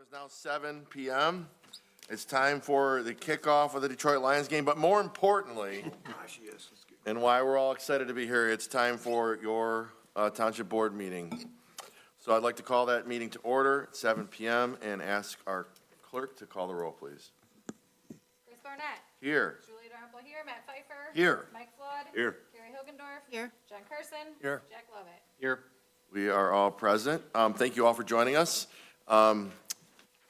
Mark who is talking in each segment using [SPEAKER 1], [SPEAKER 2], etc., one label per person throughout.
[SPEAKER 1] is now 7 p.m. It's time for the kickoff of the Detroit Lions game, but more importantly, and why we're all excited to be here, it's time for your Township Board meeting. So I'd like to call that meeting to order at 7 p.m. and ask our clerk to call the roll, please.
[SPEAKER 2] Chris Barnett.
[SPEAKER 1] Here.
[SPEAKER 2] Julie Darple here. Matt Pfeiffer.
[SPEAKER 1] Here.
[SPEAKER 2] Mike Flood.
[SPEAKER 1] Here.
[SPEAKER 2] Gary Hogendorf.
[SPEAKER 3] Here.
[SPEAKER 2] John Carson.
[SPEAKER 1] Here.
[SPEAKER 2] Jack Lovett.
[SPEAKER 1] Here. We are all present. Thank you all for joining us.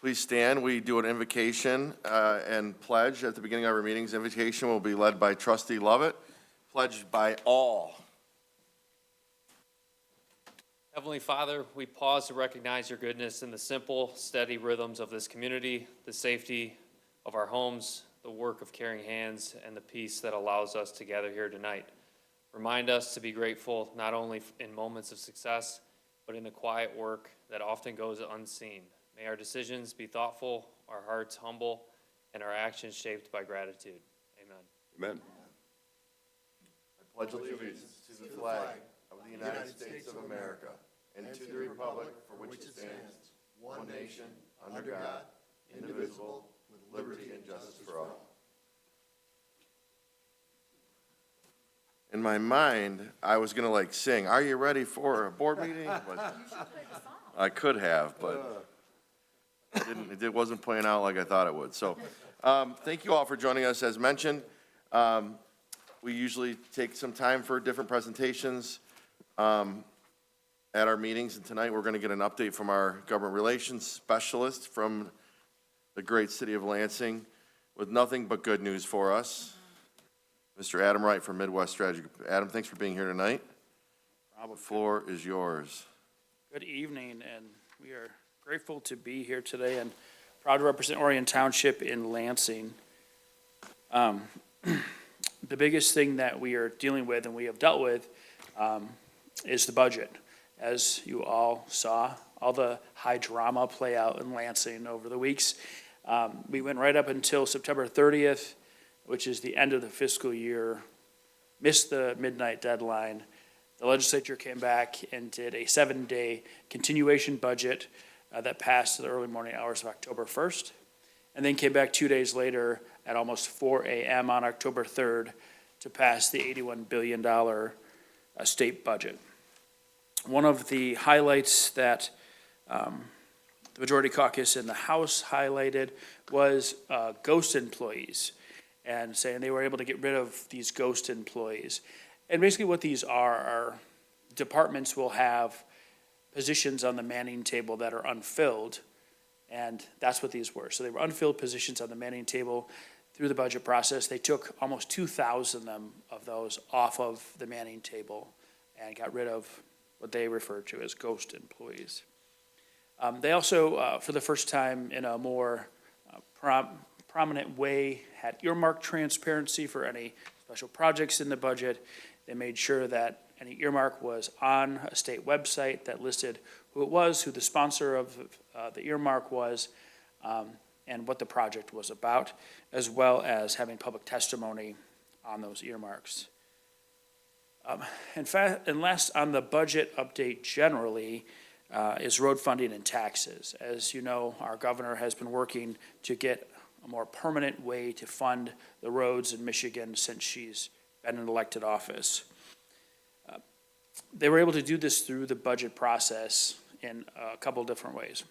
[SPEAKER 1] Please stand. We do an invocation and pledge at the beginning of our meetings. Invocation will be led by Trustee Lovett, pledged by all.
[SPEAKER 4] Heavenly Father, we pause to recognize your goodness in the simple, steady rhythms of this community, the safety of our homes, the work of caring hands, and the peace that allows us to gather here tonight. Remind us to be grateful not only in moments of success, but in the quiet work that often goes unseen. May our decisions be thoughtful, our hearts humble, and our actions shaped by gratitude. Amen.
[SPEAKER 1] Amen. I pledge allegiance to the flag of the United States of America and to the republic for which it stands, one nation, under God, indivisible, with liberty and justice for all. In my mind, I was going to sing, "Are you ready for a board meeting?" But I could have, but it wasn't playing out like I thought it would. So thank you all for joining us. As mentioned, we usually take some time for different presentations at our meetings, and tonight we're going to get an update from our government relations specialist from the great city of Lansing with nothing but good news for us. Mr. Adam Wright from Midwest Strategy. Adam, thanks for being here tonight. The floor is yours.
[SPEAKER 5] Good evening, and we are grateful to be here today and proud to represent Orion Township in Lansing. The biggest thing that we are dealing with and we have dealt with is the budget. As you all saw, all the high drama play out in Lansing over the weeks. We went right up until September 30th, which is the end of the fiscal year, missed the midnight deadline. The legislature came back and did a 7-day continuation budget that passed the early morning hours of October 1st, and then came back 2 days later at almost 4 a.m. on October 3rd to pass the $81 billion state budget. One of the highlights that the Majority Caucus in the House highlighted was ghost employees, and saying they were able to get rid of these ghost employees. And basically what these are departments will have positions on the manning table that are unfilled, and that's what these were. So they were unfilled positions on the manning table. Through the budget process, they took almost 2,000 of those off of the manning table and got rid of what they referred to as ghost employees. They also, for the first time in a more prominent way, had earmark transparency for any special projects in the budget. They made sure that any earmark was on a state website that listed who it was, who the sponsor of the earmark was, and what the project was about, as well as having public testimony on those earmarks. And last on the budget update generally is road funding and taxes. As you know, our governor has been working to get a more permanent way to fund the roads in Michigan since she's been in elected office. They were able to do this through the budget process in a couple different ways.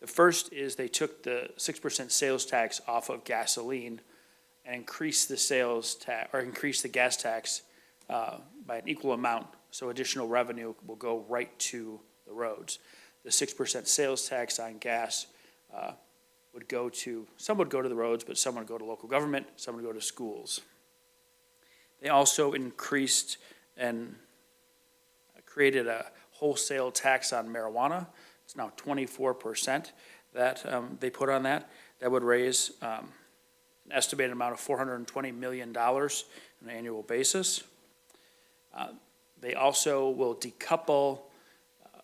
[SPEAKER 5] The first is they took the 6% sales tax off of gasoline and increased the increased the gas tax by an equal amount, so additional revenue will go right to the roads. The 6% sales tax on gas would go to, some would go to the roads, but some would go to local government, some would go to schools. They also increased and created a wholesale tax on marijuana. It's now 24% that they put on that. That would raise an estimated amount of $420 million on an annual basis. They also will decouple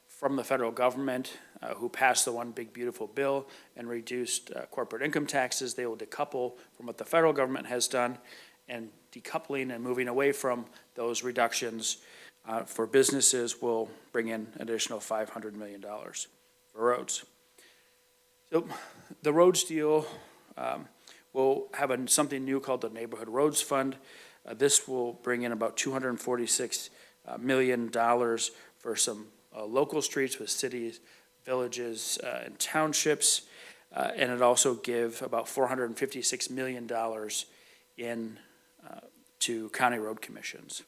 [SPEAKER 5] from the federal government, who passed the One Big Beautiful Bill and reduced corporate income taxes. They will decouple from what the federal government has done, and decoupling and moving away from those reductions for businesses will bring in an additional $500 million for roads. So the roads deal will have something new called the Neighborhood Roads Fund. This will bring in about $246 million for some local streets with cities, villages, and townships. And it also give about $456 million in to county road commissions.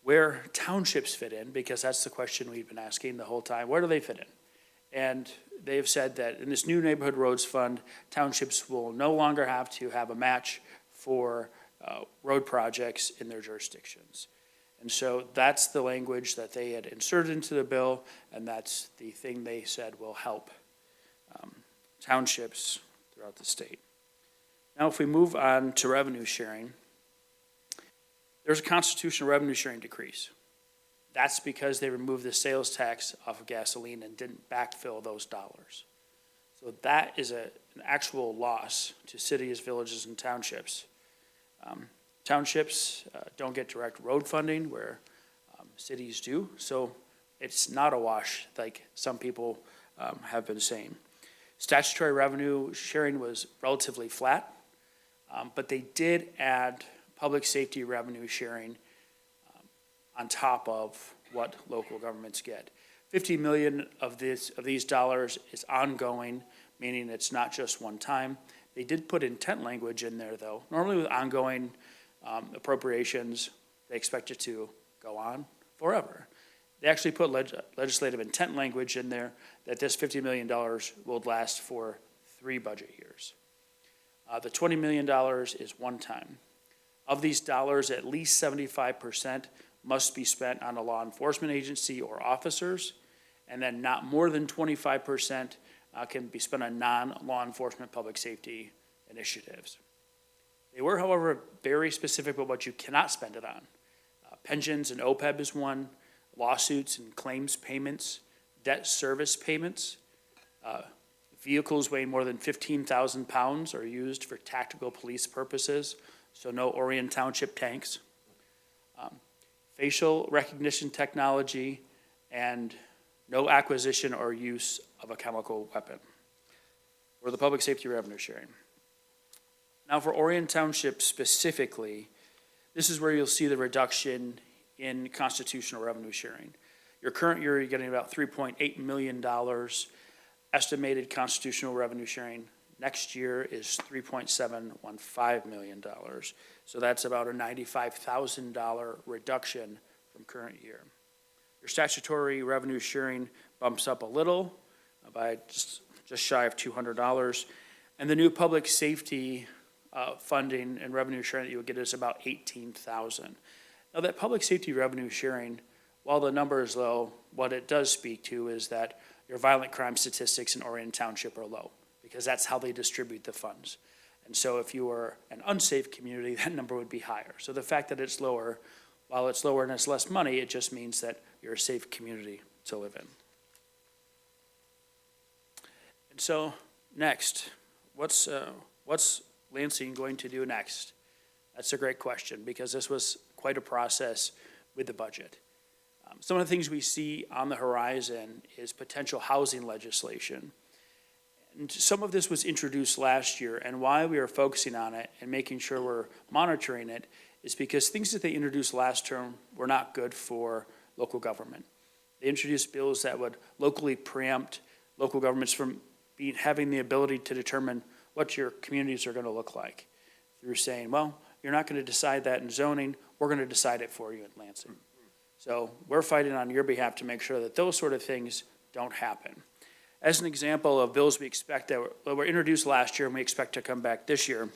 [SPEAKER 5] Where townships fit in, because that's the question we've been asking the whole time, where do they fit in? And they've said that in this new Neighborhood Roads Fund, townships will no longer have to have a match for road projects in their jurisdictions. And so that's the language that they had inserted into the bill, and that's the thing they said will help townships throughout the state. Now, if we move on to revenue sharing, there's a constitutional revenue sharing decrease. That's because they removed the sales tax off of gasoline and didn't backfill those dollars. So that is an actual loss to cities, villages, and townships. Townships don't get direct road funding where cities do, so it's not a wash like some people have been saying. Statutory revenue sharing was relatively flat, but they did add public safety revenue sharing on top of what local governments get. 50 million of these dollars is ongoing, meaning it's not just one time. They did put intent language in there, though. Normally with ongoing appropriations, they expect it to go on forever. They actually put legislative intent language in there that this $50 million will last for 3 budget years. The $20 million is one time. Of these dollars, at least 75% must be spent on a law enforcement agency or officers, and then not more than 25% can be spent on non-law enforcement public safety initiatives. They were, however, very specific about what you cannot spend it on. Pensions and OPEB is one, lawsuits and claims payments, debt service payments, vehicles weighing more than 15,000 pounds are used for tactical police purposes, so no Orion Township tanks. Facial recognition technology, and no acquisition or use of a chemical weapon, or the public safety revenue sharing. Now for Orion Township specifically, this is where you'll see the reduction in constitutional revenue sharing. Your current year, you're getting about $3.8 million. Estimated constitutional revenue sharing next year is $3.715 million. So that's about a $95,000 reduction from current year. Your statutory revenue sharing bumps up a little by just shy of $200. And the new public safety funding and revenue sharing that you would get is about $18,000. Now that public safety revenue sharing, while the number is low, what it does speak to is that your violent crime statistics in Orion Township are low, because that's how they distribute the funds. And so if you were an unsafe community, that number would be higher. So the fact that it's lower, while it's lower and it's less money, it just means that you're a safe community to live in. And so next, what's Lansing going to do next? That's a great question, because this was quite a process with the budget. Some of the things we see on the horizon is potential housing legislation. And some of this was introduced last year, and why we are focusing on it and making sure we're monitoring it is because things that they introduced last term were not good for local government. They introduced bills that would locally preempt local governments from having the ability to determine what your communities are going to look like through saying, well, you're not going to decide that in zoning, we're going to decide it for you in Lansing. So we're fighting on your behalf to make sure that those sort of things don't happen. As an example of bills we expect that were introduced last year and we expect to come back this year,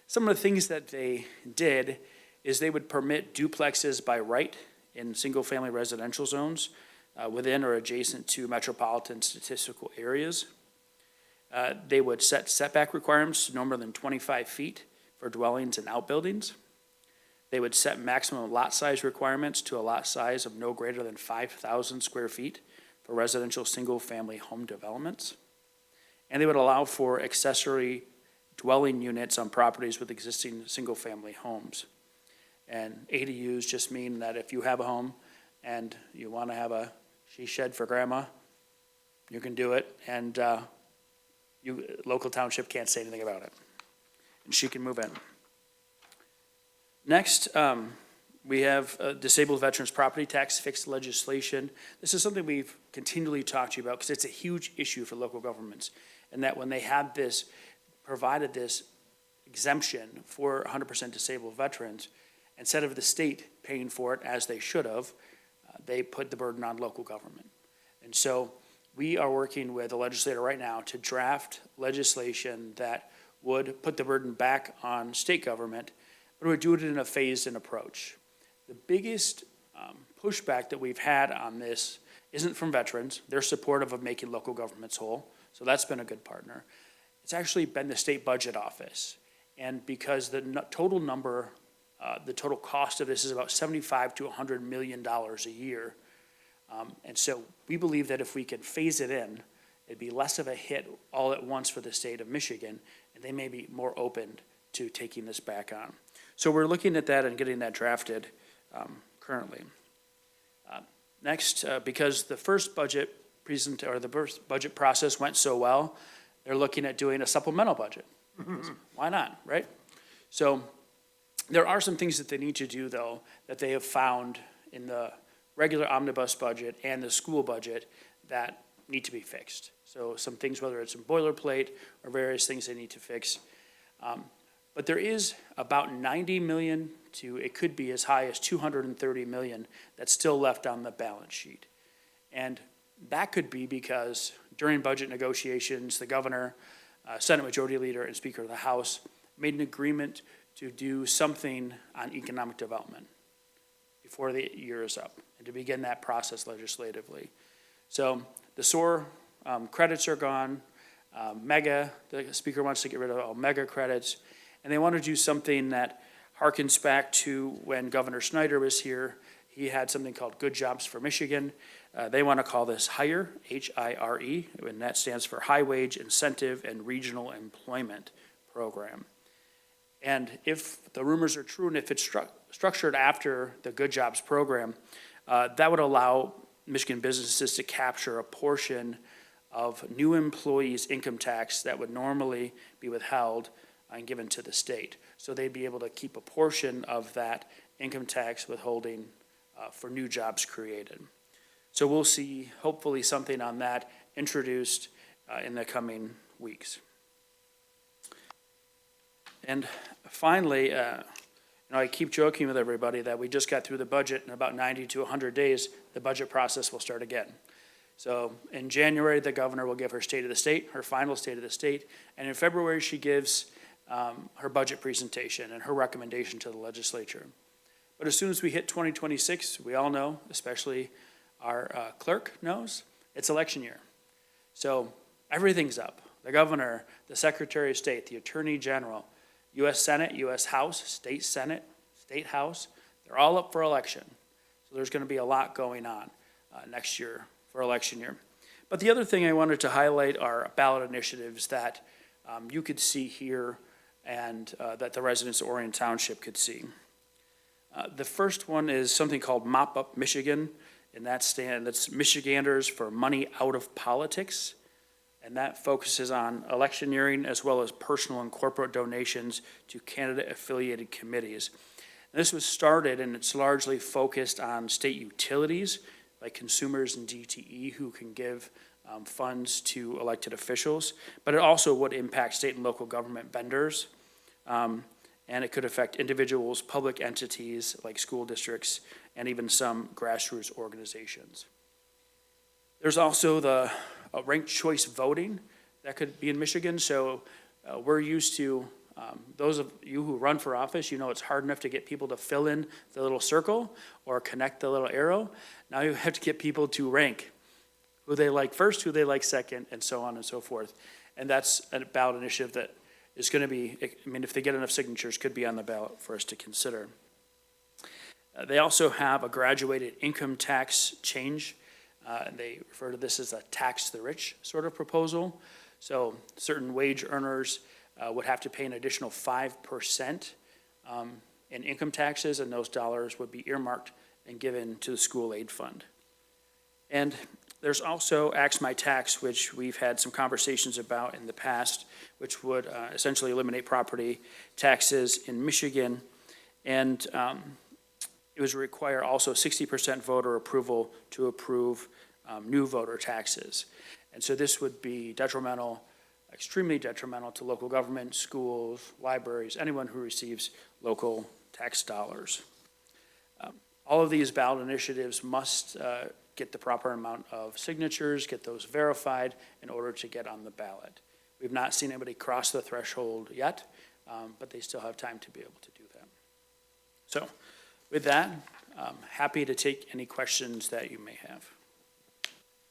[SPEAKER 5] some of the things that they did is they would permit duplexes by right in single-family residential zones within or adjacent to metropolitan statistical areas. They would set setback requirements to no more than 25 feet for dwellings and outbuildings. They would set maximum lot size requirements to a lot size of no greater than 5,000 square feet for residential single-family home developments. And they would allow for accessory dwelling units on properties with existing single-family homes. And ADUs just mean that if you have a home and you want to have a she shed for grandma, you can do it, and local township can't say anything about it. And she can move in. Next, we have disabled veterans property tax fixed legislation. This is something we've continually talked to you about because it's a huge issue for local governments. And that when they have this, provided this exemption for 100% disabled veterans, instead of the state paying for it as they should have, they put the burden on local government. And so we are working with a legislator right now to draft legislation that would put the burden back on state government, but would do it in a phased-in approach. The biggest pushback that we've had on this isn't from veterans. They're supportive of making local governments whole, so that's been a good partner. It's actually been the state budget office. And because the total number, the total cost of this is about $75 to $100 million a year. And so we believe that if we can phase it in, it'd be less of a hit all at once for the state of Michigan, and they may be more open to taking this back on. So we're looking at that and getting that drafted currently. Next, because the first budget the first budget process went so well, they're looking at doing a supplemental budget. Why not, right? So there are some things that they need to do, though, that they have found in the regular omnibus budget and the school budget that need to be fixed. So some things, whether it's in boilerplate or various things they need to fix. But there is about 90 million to, it could be as high as 230 million that's still left on the balance sheet. And that could be because during budget negotiations, the governor, Senate Majority Leader, and Speaker of the House made an agreement to do something on economic development before the year is up and to begin that process legislatively. So the SOAR credits are gone. The Speaker wants to get rid of all mega credits. And they want to do something that harkens back to when Governor Snyder was here. He had something called Good Jobs for Michigan. They want to call this HIRE, H-I-R-E, and that stands for High Wage Incentive and Regional Employment Program. And if the rumors are true, and if it's structured after the Good Jobs program, that would allow Michigan businesses to capture a portion of new employees' income tax that would normally be withheld and given to the state. So they'd be able to keep a portion of that income tax withholding for new jobs created. So we'll see, hopefully, something on that introduced in the coming weeks. And finally, I keep joking with everybody that we just got through the budget. In about 90 to 100 days, the budget process will start again. So in January, the governor will give her state of the state, her final state of the state. And in February, she gives her budget presentation and her recommendation to the legislature. But as soon as we hit 2026, we all know, especially our clerk knows, it's election year. So everything's up. The governor, the secretary of state, the attorney general, U.S. Senate, U.S. House, state Senate, state House, they're all up for election. So there's going to be a lot going on next year for election year. But the other thing I wanted to highlight are ballot initiatives that you could see here and that the residents of Orion Township could see. The first one is something called Mop Up Michigan, and that's Michiganders for Money Out of Politics. And that focuses on electioneering as well as personal and corporate donations to candidate-affiliated committees. And this was started, and it's largely focused on state utilities, like consumers and DTE, who can give funds to elected officials. But it also would impact state and local government vendors, and it could affect individuals, public entities like school districts, and even some grassroots organizations. There's also the ranked choice voting that could be in Michigan. So we're used to, those of you who run for office, you know it's hard enough to get people to fill in the little circle or connect the little arrow. Now you have to get people to rank who they like first, who they like second, and so on and so forth. And that's a ballot initiative that is going to be, if they get enough signatures, could be on the ballot for us to consider. They also have a graduated income tax change. They refer to this as a tax the rich sort of proposal. So certain wage earners would have to pay an additional 5% in income taxes, and those dollars would be earmarked and given to the school aid fund. And There's also Axe My Tax, which we've had some conversations about in the past, which would essentially eliminate property taxes in Michigan. And it was require also 60% voter approval to approve new voter taxes. And so this would be detrimental, extremely detrimental to local government, schools, libraries, anyone who receives local tax dollars. All of these ballot initiatives must get the proper amount of signatures, get those verified in order to get on the ballot. We've not seen anybody cross the threshold yet, but they still have time to be able to do that. So with that, I'm happy to take any questions that you may have.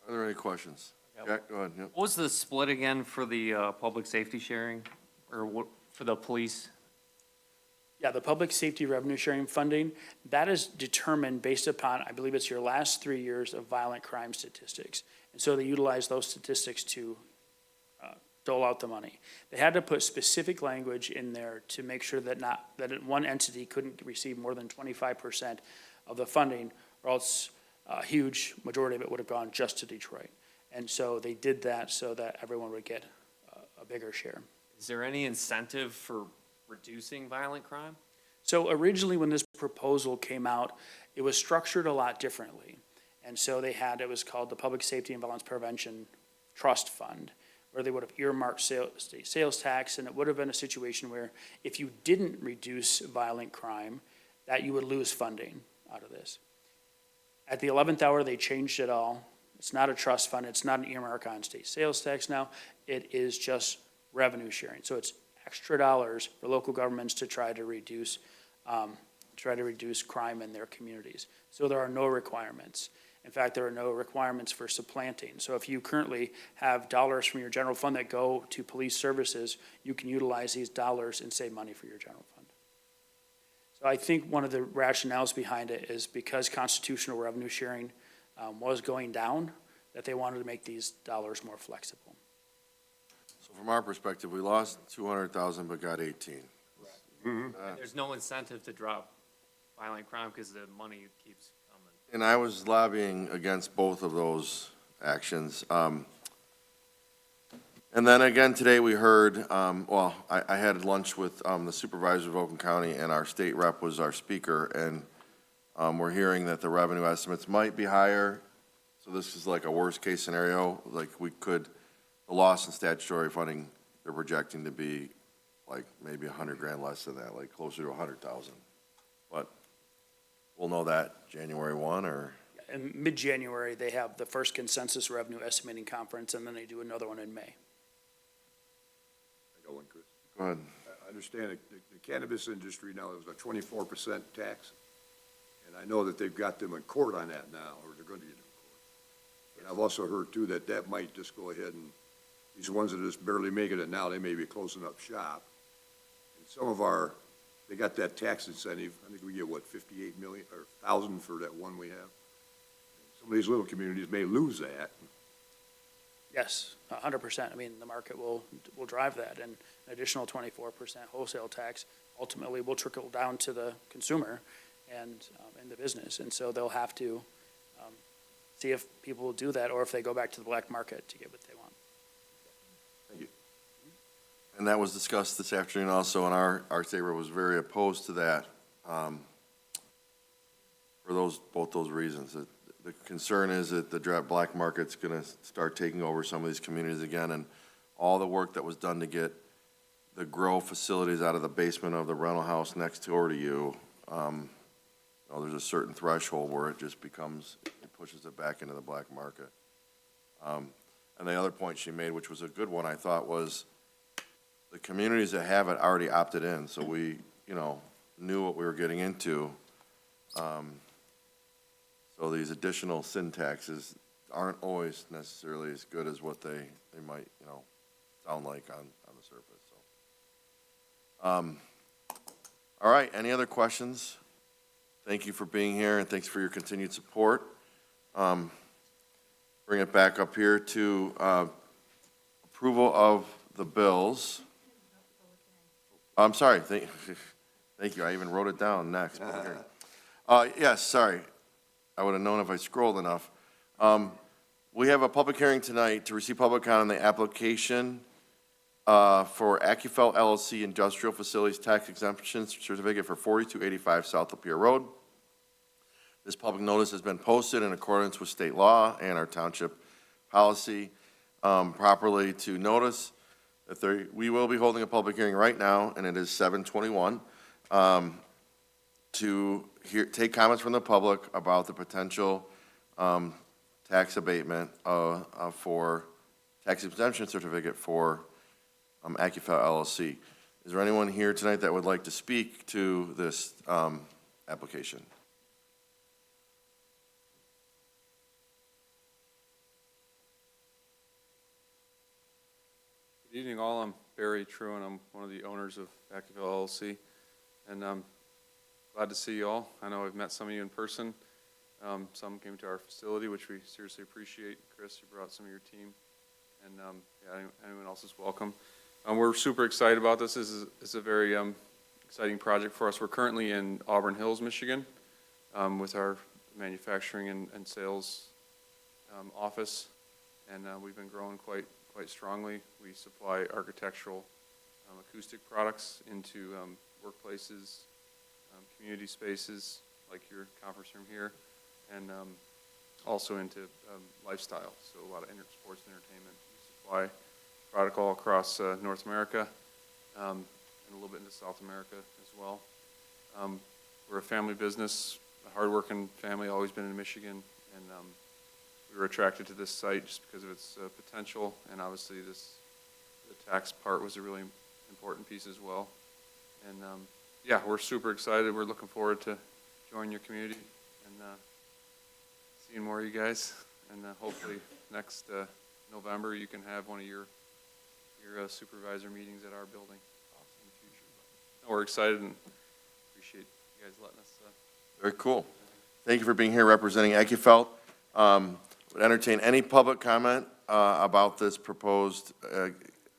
[SPEAKER 1] Are there any questions? Jack, go ahead. Yep.
[SPEAKER 4] What was the split again for the public safety sharing, or what, for the police?
[SPEAKER 5] Yeah, the public safety revenue sharing funding, that is determined based upon, I believe it's your last 3 years of violent crime statistics. And so they utilize those statistics to dole out the money. They had to put specific language in there to make sure that one entity couldn't receive more than 25% of the funding, or else a huge majority of it would have gone just to Detroit. And so they did that so that everyone would get a bigger share.
[SPEAKER 4] Is there any incentive for reducing violent crime?
[SPEAKER 5] So originally, when this proposal came out, it was structured a lot differently. And so it was called the Public Safety and Violence Prevention Trust Fund, where they would have earmarked state sales tax, and it would have been a situation where if you didn't reduce violent crime, that you would lose funding out of this. At the 11th hour, they changed it all. It's not a trust fund. It's not an earmark on state sales tax now. It is just revenue sharing. So it's extra dollars for local governments to try to reduce crime in their communities. So there are no requirements. In fact, there are no requirements for supplanting. So if you currently have dollars from your general fund that go to police services, you can utilize these dollars and save money for your general fund. So I think one of the rationales behind it is because constitutional revenue sharing was going down, that they wanted to make these dollars more flexible.
[SPEAKER 1] So from our perspective, we lost 200,000 but got 18.
[SPEAKER 4] There's no incentive to drop violent crime because the money keeps coming.
[SPEAKER 1] And I was lobbying against both of those actions. And then again, today we heard, I had lunch with the supervisor of Oakland County, and our state rep was our speaker, and we're hearing that the revenue estimates might be higher. So this is like a worst-case scenario, like the loss in statutory funding, they're projecting to be like maybe $100,000 less than that, like closer to 100,000. But we'll know that January 1 or?
[SPEAKER 5] In mid-January, they have the first consensus revenue estimating conference, and then they do another one in May.
[SPEAKER 3] I got one, Chris.
[SPEAKER 1] Go ahead.
[SPEAKER 3] I understand the cannabis industry now is a 24% tax, and I know that they've got them in court on that now, or they're going to get them in court. And I've also heard, too, that might just go ahead and, these ones that are just barely making it now, they may be closing up shop. And some of they got that tax incentive, I think we get, 58 million, or 1,000 for that one we have. Some of these little communities may lose that.
[SPEAKER 5] Yes, 100%. I mean, the market will drive that, and an additional 24% wholesale tax ultimately will trickle down to the consumer and the business. And so they'll have to see if people will do that or if they go back to the black market to get what they want.
[SPEAKER 3] Thank you.
[SPEAKER 1] And that was discussed this afternoon also, and our state rep was very opposed to that for both those reasons. The concern is that the black market's going to start taking over some of these communities again, and all the work that was done to get the grow facilities out of the basement of the rental house next door to you, there's a certain threshold where it just pushes it back into the black market. And the other point she made, which was a good one, I thought, was the communities that have it already opted in, so we, knew what we were getting into. So these additional sin taxes aren't always necessarily as good as what they might, sound like on the surface. So, all right, any other questions? Thank you for being here, and thanks for your continued support. Bring it back up here to approval of the bills. I'm sorry, thank you, I even wrote it down next. Yes, sorry. I would have known if I scrolled enough. We have a public hearing tonight to receive public comment on the application for AccuFel LLC Industrial Facilities Tax Exemption Certificate for 4285 South Lapeer Road. This public notice has been posted in accordance with state law and our township policy properly to notice that we will be holding a public hearing right now, and it is 7:21, to take comments from the public about the potential tax abatement for tax exemption certificate for AccuFel LLC. Is there anyone here tonight that would like to speak to this application?
[SPEAKER 6] Good evening, all. I'm Barry Truen. I'm one of the owners of AccuFel LLC, and I'm glad to see you all. I know I've met some of you in person. Some came to our facility, which we seriously appreciate. Chris, you brought some of your team, and yeah, anyone else is welcome. We're super excited about this. This is a very exciting project for us. We're currently in Auburn Hills, Michigan, with our manufacturing and sales office, and we've been growing quite strongly. We supply architectural acoustic products into workplaces, community spaces like your conference room here, and also into lifestyle, so a lot of sports and entertainment. We supply product all across North America and a little bit into South America as well. We're a family business, a hardworking family, always been in Michigan, and we were attracted to this site just because of its potential, and obviously the tax part was a really important piece as well. And yeah, we're super excited. We're looking forward to joining your community and seeing more of you guys. And hopefully next November you can have one of your supervisor meetings at our building in the future. But we're excited and appreciate you guys letting us.
[SPEAKER 1] Very cool. Thank you for being here representing AccuFel. Would entertain any public comment about this proposed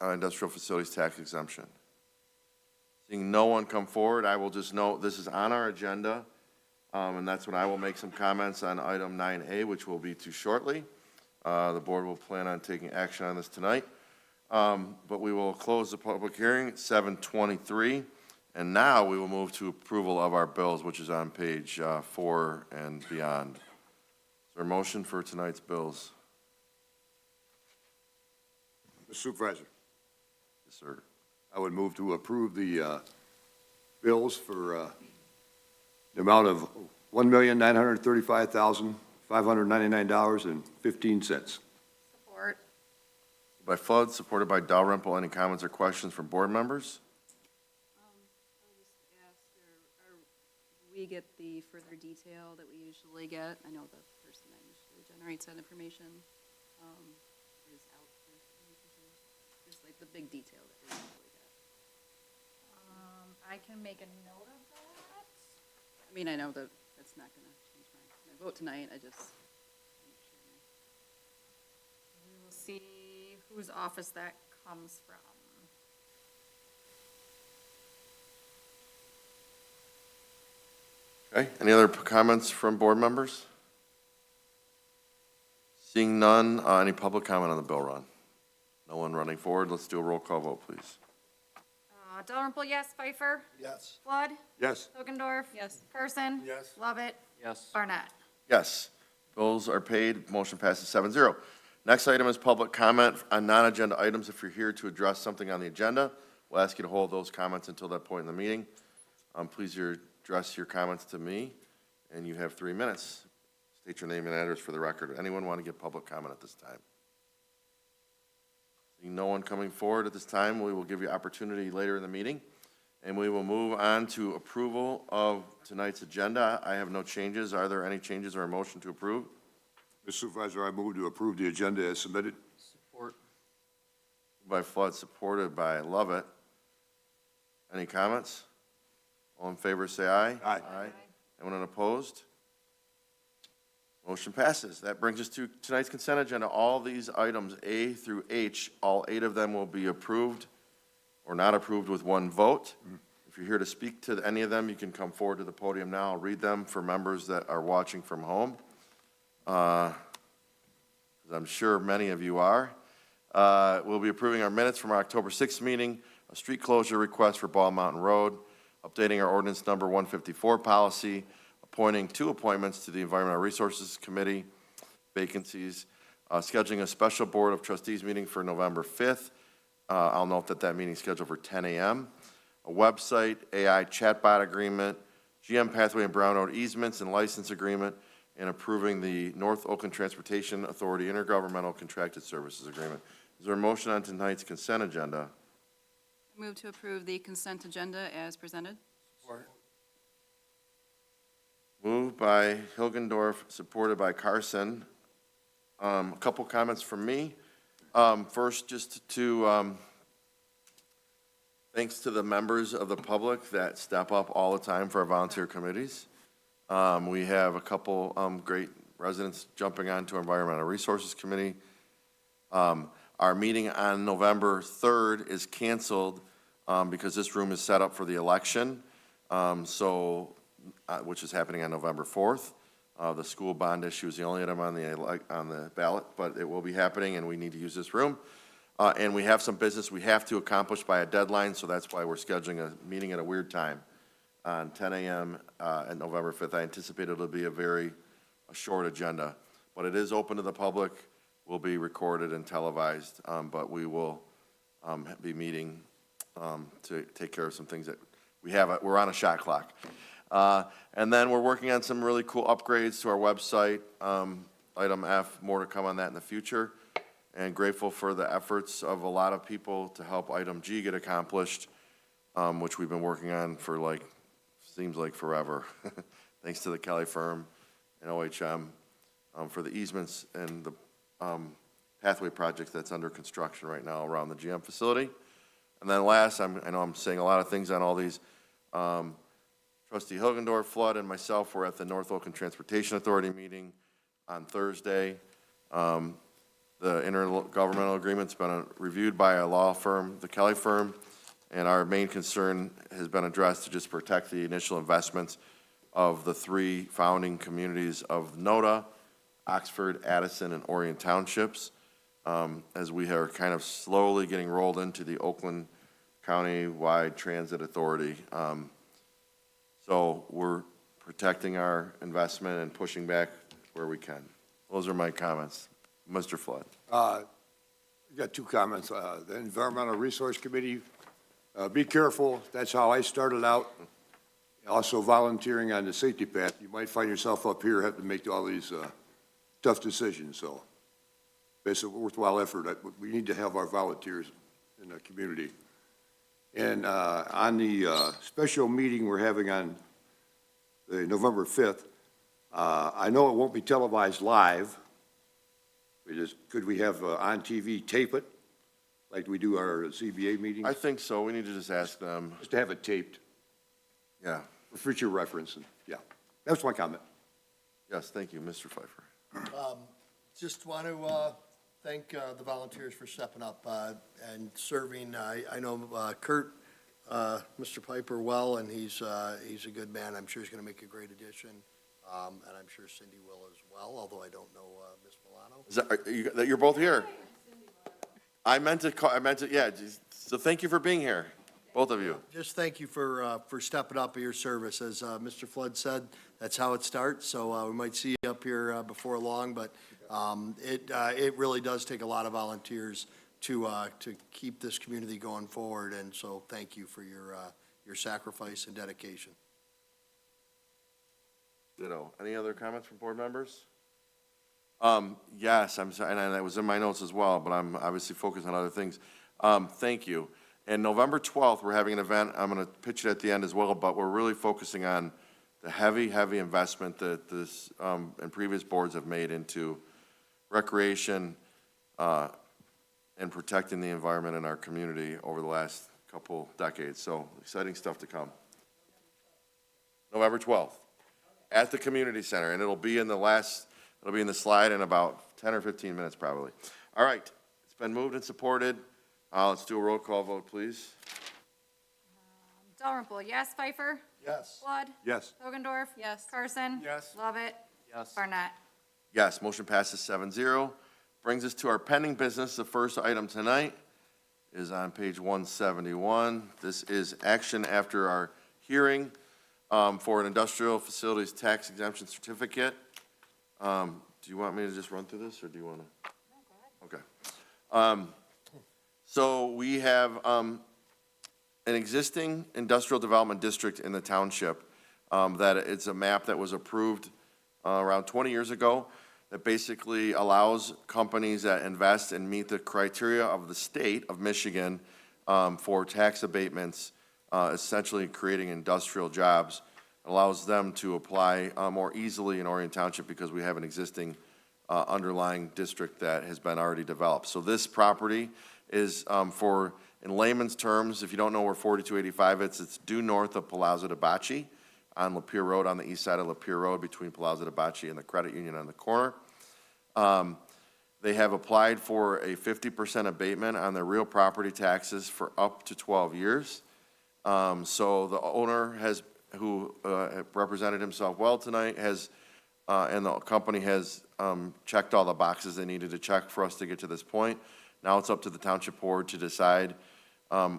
[SPEAKER 1] industrial facilities tax exemption. Seeing no one come forward, I will just note this is on our agenda, and that's when I will make some comments on item 9A, which will be too shortly. The board will plan on taking action on this tonight, but we will close the public hearing at 7:23, and now we will move to approval of our bills, which is on page 4 and beyond. Is there a motion for tonight's bills?
[SPEAKER 3] Mr. Supervisor,
[SPEAKER 1] Yes, sir.
[SPEAKER 3] I would move to approve the bills for the amount of $1,935,599.15.
[SPEAKER 2] Support.
[SPEAKER 1] By Flood, supported by Dalrymple. Any comments or questions from board members?
[SPEAKER 7] I'll just ask, we get the further detail that we usually get? I know the person that usually generates that information is out for just like the big detail that we usually get.
[SPEAKER 2] I can make a note of that.
[SPEAKER 7] I mean, I know that that's not gonna change my vote tonight, I just.
[SPEAKER 2] We will see whose office that comes from.
[SPEAKER 1] Okay, any other comments from board members? Seeing none, any public comment on the bill run? No one running forward. Let's do a roll call vote, please.
[SPEAKER 2] Dalrymple, yes. Pfeiffer?
[SPEAKER 3] Yes.
[SPEAKER 2] Flood?
[SPEAKER 3] Yes.
[SPEAKER 2] Ogendorf?
[SPEAKER 7] Yes.
[SPEAKER 2] Person?
[SPEAKER 3] Yes.
[SPEAKER 2] Lovett?
[SPEAKER 4] Yes.
[SPEAKER 2] Barnett?
[SPEAKER 1] Yes, bills are paid. Motion passes 7-0. Next item is public comment on non-agenda items. If you're here to address something on the agenda, we'll ask you to hold those comments until that point in the meeting. Please address your comments to me, and you have 3 minutes. State your name and address for the record. Anyone want to give public comment at this time? Seeing no one coming forward at this time, we will give you opportunity later in the meeting, and we will move on to approval of tonight's agenda. I have no changes. Are there any changes or a motion to approve?
[SPEAKER 3] Mr. Supervisor, I move to approve the agenda as submitted.
[SPEAKER 4] Support.
[SPEAKER 1] Moved by Flood, supported by Lovett. Any comments? All in favor, say aye.
[SPEAKER 3] Aye.
[SPEAKER 1] Anyone opposed? Motion passes. That brings us to tonight's consent agenda. All these items, A through H, all 8 of them will be approved or not approved with one vote. If you're here to speak to any of them, you can come forward to the podium now. I'll read them for members that are watching from home. Because as I'm sure many of you are. We'll be approving our minutes from our October 6th meeting, a street closure request for Ball Mountain Road, updating our ordinance number 154 policy, appointing 2 appointments to the Environmental Resources Committee, vacancies, scheduling a special Board of Trustees meeting for November 5th. I'll note that that meeting is scheduled for 10 a.m. A website, AI chatbot agreement, GM Pathway and Brown Road easements and license agreement, and approving the North Oakland Transportation Authority Intergovernmental Contracted Services Agreement. Is there a motion on tonight's consent agenda?
[SPEAKER 7] Move to approve the consent agenda as presented.
[SPEAKER 1] Moved by Hilgendorf, supported by Carson. A couple comments from me. First, just to, thanks to the members of the public that step up all the time for our volunteer committees. We have a couple great residents jumping onto our Environmental Resources Committee. Our meeting on November 3rd is canceled because this room is set up for the election, which is happening on November 4th. The school bond issue is the only item on the ballot, but it will be happening, and we need to use this room. And we have some business we have to accomplish by a deadline, so that's why we're scheduling a meeting at a weird time on 10 a.m. On November 5th. I anticipate it'll be a short agenda, but it is open to the public, will be recorded and televised, but we will be meeting to take care of some things that we're on a shot clock. And then we're working on some really cool upgrades to our website. Item F, more to come on that in the future. And grateful for the efforts of a lot of people to help item G get accomplished, which we've been working on for seems like forever. Thanks to the Kelly firm and OHM for the easements and the pathway project that's under construction right now around the GM facility. And then last, I know I'm saying a lot of things on all these. Trustee Hilgendorf, Flood, and myself were at the North Oakland Transportation Authority meeting on Thursday. The intergovernmental agreement's been reviewed by a law firm, the Kelly firm, and our main concern has been addressed to just protect the initial investments of the 3 founding communities of NODA, Oxford, Addison, and Orion Townships, as we are kind of slowly getting rolled into the Oakland County-wide Transit Authority. So we're protecting our investment and pushing back where we can. Those are my comments. Mr. Flood.
[SPEAKER 3] I got 2 comments. The Environmental Resource Committee, be careful. That's how I started out. Also volunteering on the safety path. You might find yourself up here having to make all these tough decisions. So it's a worthwhile effort. We need to have our volunteers in the community. And on the special meeting we're having on the November 5th, I know it won't be televised live. Could we have on TV tape it, like we do our CBA meetings?
[SPEAKER 1] I think so. We need to just ask them.
[SPEAKER 3] Just to have it taped
[SPEAKER 1] Yeah.
[SPEAKER 3] for future reference. And, yeah, that's my comment.
[SPEAKER 1] Yes, thank you, Mr. Pfeiffer.
[SPEAKER 8] Just want to thank the volunteers for stepping up and serving. I know Kurt, Mr. Piper well, and he's a good man. I'm sure he's going to make a great addition, and I'm sure Cindy will as well, although I don't know Ms. Milano.
[SPEAKER 1] You're both here? I meant to, yeah, so thank you for being here, both of you.
[SPEAKER 8] Just thank you for stepping up at your service. As Mr. Flood said, that's how it starts, so we might see you up here before long, but it really does take a lot of volunteers to keep this community going forward, and so thank you for your sacrifice and dedication.
[SPEAKER 1] Ditto. Any other comments from board members? Yes, I'm sorry, and that was in my notes as well, but I'm obviously focused on other things. Thank you. And November 12th, we're having an event. I'm going to pitch it at the end as well, but we're really focusing on the heavy investment that this and previous boards have made into recreation and protecting the environment in our community over the last couple decades. So exciting stuff to come. November 12th at the community center, and it'll be in the slide in about 10 or 15 minutes probably. All right, it's been moved and supported. Let's do a roll call vote, please.
[SPEAKER 2] Dalrymple, yes. Pfeiffer?
[SPEAKER 8] Yes.
[SPEAKER 2] Flood?
[SPEAKER 3] Yes.
[SPEAKER 2] Hogendorf?
[SPEAKER 7] Yes.
[SPEAKER 2] Carson?
[SPEAKER 8] Yes.
[SPEAKER 2] Lovett?
[SPEAKER 6] Yes.
[SPEAKER 2] Barnett?
[SPEAKER 1] Yes, motion passes 7-0. brings us to our pending business. The first item tonight is on page 171. This is action after our hearing for an industrial facilities tax exemption certificate. Do you want me to just run through this, or do you want to? No, go ahead. Okay. So we have an existing industrial development district in the township that it's a map that was approved around 20 years ago that basically allows companies that invest and meet the criteria of the state of Michigan for tax abatements, essentially creating industrial jobs. It allows them to apply more easily in Orion Township because we have an existing underlying district that has been already developed. So this property is for, in layman's terms, if you don't know where 4285 is, it's due north of Palazzo de Bacci on Lapeer Road, on the east side of Lapeer Road, between Palazzo de Bacci and the credit union on the corner. They have applied for a 50% abatement on their real property taxes for up to 12 years. So the owner has, who represented himself well tonight, has, and the company has checked all the boxes they needed to check for us to get to this point. Now it's up to the township board to decide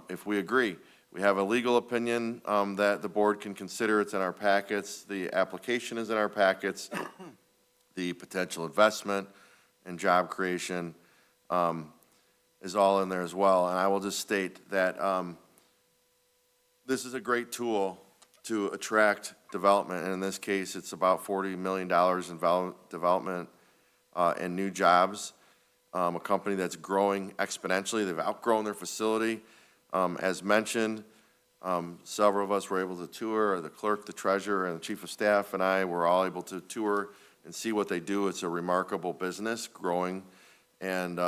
[SPEAKER 1] if we agree. We have a legal opinion that the board can consider. It's in our packets. The application is in our packets. The potential investment and job creation is all in there as well. And I will just state that this is a great tool to attract development. And in this case, it's about $40 million in development and new jobs. A company that's growing exponentially. They've outgrown their facility. As mentioned, several of us were able to tour, the clerk, the treasurer, and the chief of staff and I were all able to tour and see what they do. It's a remarkable business, growing, and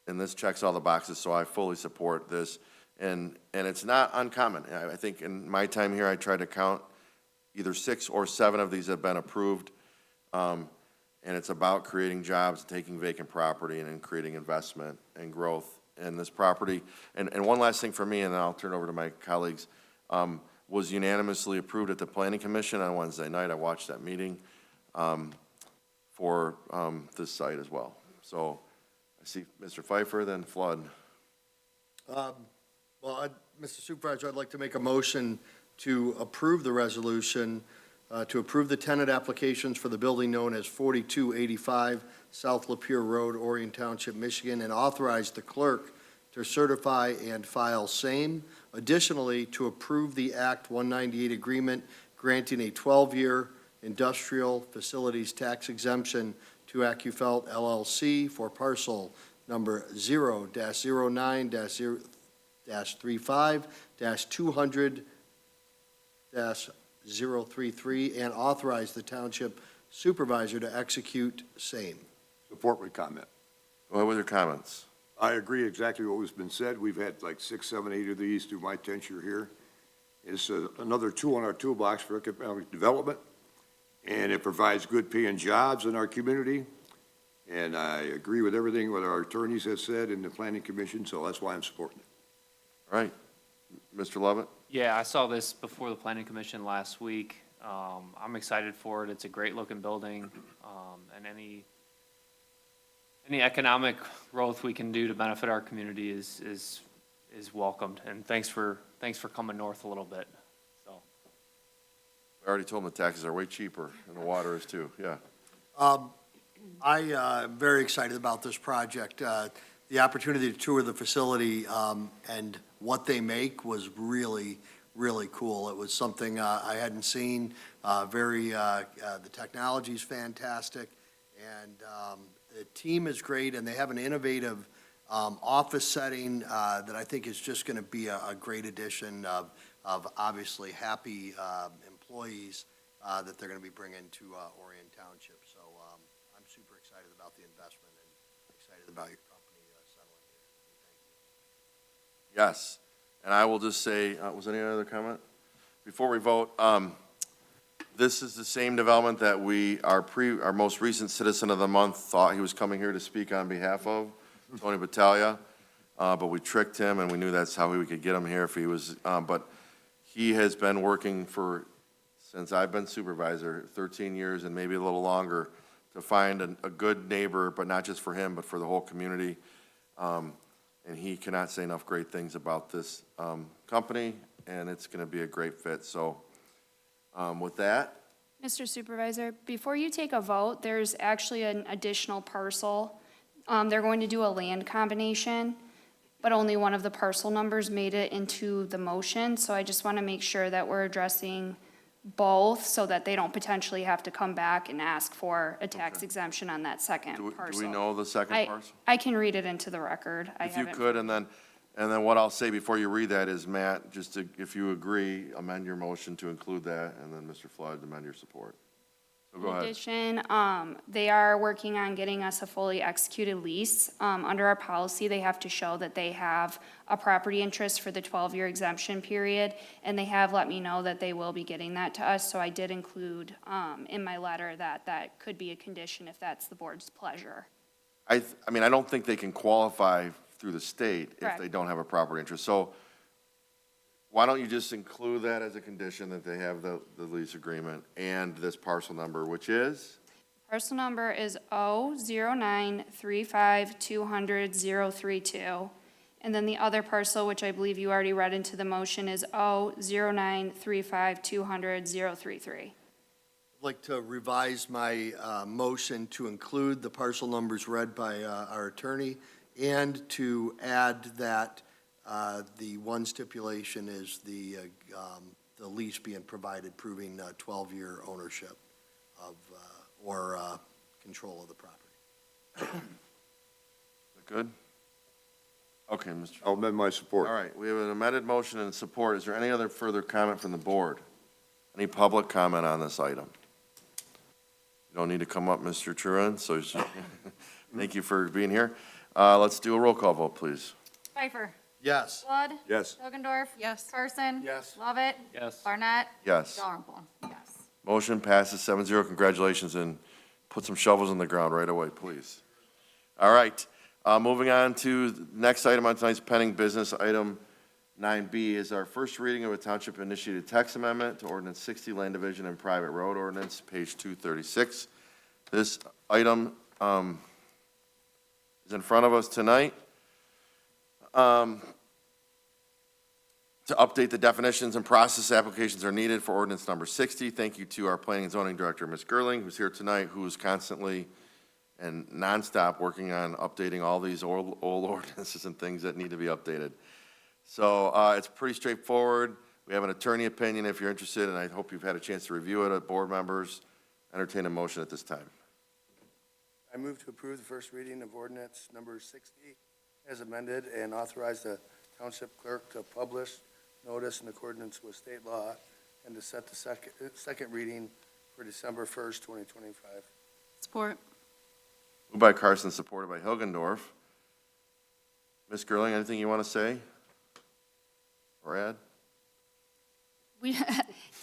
[SPEAKER 1] this checks all the boxes, so I fully support this. And it's not uncommon. I think in my time here, I tried to count either 6 or 7 of these have been approved, and it's about creating jobs, taking vacant property, and then creating investment and growth in this property. And one last thing for me, and then I'll turn it over to my colleagues, was unanimously approved at the Planning Commission on Wednesday night. I watched that meeting for this site as well. So I see Mr. Pfeiffer, then Flood.
[SPEAKER 8] Mr. Supervisor, I'd like to make a motion to approve the resolution, to approve the tenant applications for the building known as 4285 South Lapeer Road, Orion Township, Michigan, and authorize the clerk to certify and file same. Additionally, to approve the Act 198 agreement granting a 12-year industrial facilities tax exemption to AccuFelt LLC for parcel number 0-09-35-200-033 and authorize the township supervisor to execute same.
[SPEAKER 3] Support with comment.
[SPEAKER 1] Go ahead with your comments.
[SPEAKER 3] I agree exactly what was been said. We've had like 6, 7, 8 of these through my tenure here. It's another tool in our toolbox for economic development, and it provides good paying jobs in our community. And I agree with everything what our attorneys have said in the Planning Commission, so that's why I'm supporting it.
[SPEAKER 1] All right. Mr. Lovett?
[SPEAKER 4] Yeah, I saw this before the planning commission last week. I'm excited for it. It's a great looking building, and any economic growth we can do to benefit our community is welcomed. And thanks for coming north a little bit. So
[SPEAKER 1] I already told them the taxes are way cheaper, and the water is too, yeah.
[SPEAKER 8] I'm very excited about this project. The opportunity to tour the facility and what they make was really, really cool. It was something I hadn't seen. The technology's fantastic, and the team is great, and they have an innovative office setting that I think is just going to be a great addition of obviously happy employees that they're going to be bringing to Orion Township. So I'm super excited about the investment and excited about your company settling here. Thank you.
[SPEAKER 1] Yes, and I will just say, was there any other comment? Before we vote, this is the same development that our most recent Citizen of the Month thought he was coming here to speak on behalf of, Tony Battaglia, but we tricked him, and we knew that's how we could get him here if he was, but he has been working since I've been supervisor, 13 years and maybe a little longer, to find a good neighbor, but not just for him, but for the whole community. And he cannot say enough great things about this company, and it's going to be a great fit. So with that,
[SPEAKER 9] Mr. Supervisor, before you take a vote, there's actually an additional parcel. They're going to do a land combination, but only one of the parcel numbers made it into the motion. So I just want to make sure that we're addressing both so that they don't potentially have to come back and ask for a tax exemption on that second
[SPEAKER 1] do
[SPEAKER 9] parcel.
[SPEAKER 1] we know the second parcel?
[SPEAKER 9] I can read it into the record. I
[SPEAKER 1] If you
[SPEAKER 9] have it.
[SPEAKER 1] could, and then what I'll say before you read that is, Matt, just to, if you agree, amend your motion to include that, and then Mr. Flood, amend your support. So go
[SPEAKER 9] In
[SPEAKER 1] ahead.
[SPEAKER 9] addition, they are working on getting us a fully executed lease. Under our policy, they have to show that they have a property interest for the 12-year exemption period, and they have let me know that they will be getting that to us, so I did include in my letter that that could be a condition if that's the board's pleasure.
[SPEAKER 1] I mean, I don't think they can qualify through the state if
[SPEAKER 9] Correct.
[SPEAKER 1] they don't have a property interest. So why don't you just include that as a condition that they have the lease agreement and this parcel number, which is?
[SPEAKER 9] Parcel number is 00935200032. And then the other parcel, which I believe you already read into the motion, is 00935200033.
[SPEAKER 8] I'd like to revise my motion to include the parcel numbers read by our attorney and to add that the one stipulation is the lease being provided proving 12-year ownership of, or control of the property.
[SPEAKER 1] Good? Okay, Mr.
[SPEAKER 3] I'll amend my support.
[SPEAKER 1] All right, we have an amended motion and support. Is there any other further comment from the board? Any public comment on this item? You don't need to come up, Mr. Truan, so thank you for being here. Let's do a roll call vote, please.
[SPEAKER 2] Pfeiffer.
[SPEAKER 8] Yes.
[SPEAKER 2] Flood.
[SPEAKER 3] Yes.
[SPEAKER 2] Hogendorf.
[SPEAKER 7] Yes.
[SPEAKER 2] Carson.
[SPEAKER 8] Yes.
[SPEAKER 2] Lovett.
[SPEAKER 4] Yes.
[SPEAKER 2] Barnett.
[SPEAKER 1] Yes.
[SPEAKER 2] Dalrymple. Yes.
[SPEAKER 1] Motion passes 7-0. Congratulations, and put some shovels in the ground right away, please. All right, moving on to the next item on tonight's pending business, item 9B is our first reading of a township-initiated text amendment to ordinance 60 land division and private road ordinance, page 236. This item is in front of us tonight to update the definitions and process applications are needed for ordinance number 60. Thank you to our planning and zoning director, Ms. Gerling, who's here tonight, who's constantly and nonstop working on updating all these old ordinances and things that need to be updated. So it's pretty straightforward. We have an attorney opinion if you're interested, and I hope you've had a chance to review it. Board members, entertain a motion at this time.
[SPEAKER 10] I move to approve the first reading of ordinance number 60 as amended and authorize the township clerk to publish notice in accordance with state law and to set the second reading for December 1st, 2025.
[SPEAKER 7] Support.
[SPEAKER 1] Moved by Carson, supported by Hilgendorf. Ms. Gerling, anything you want to say or add?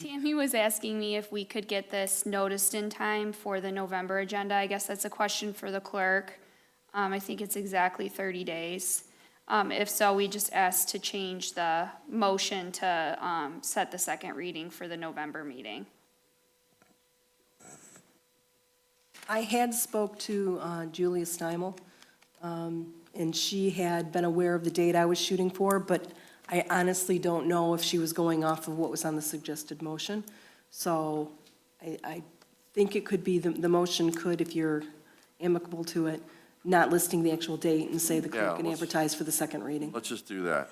[SPEAKER 9] Tammy was asking me if we could get this noticed in time for the November agenda. I guess that's a question for the clerk. I think it's exactly 30 days. If so, we just asked to change the motion to set the second reading for the November meeting.
[SPEAKER 11] I had spoke to Julia Steimel, and she had been aware of the date I was shooting for, but I honestly don't know if she was going off of what was on the suggested motion. So I think it could be, the motion could, if you're amicable to it, not listing the actual date and say the
[SPEAKER 1] Yeah,
[SPEAKER 11] clerk can
[SPEAKER 1] let's-
[SPEAKER 11] advertise for the second reading.
[SPEAKER 1] Let's just do that.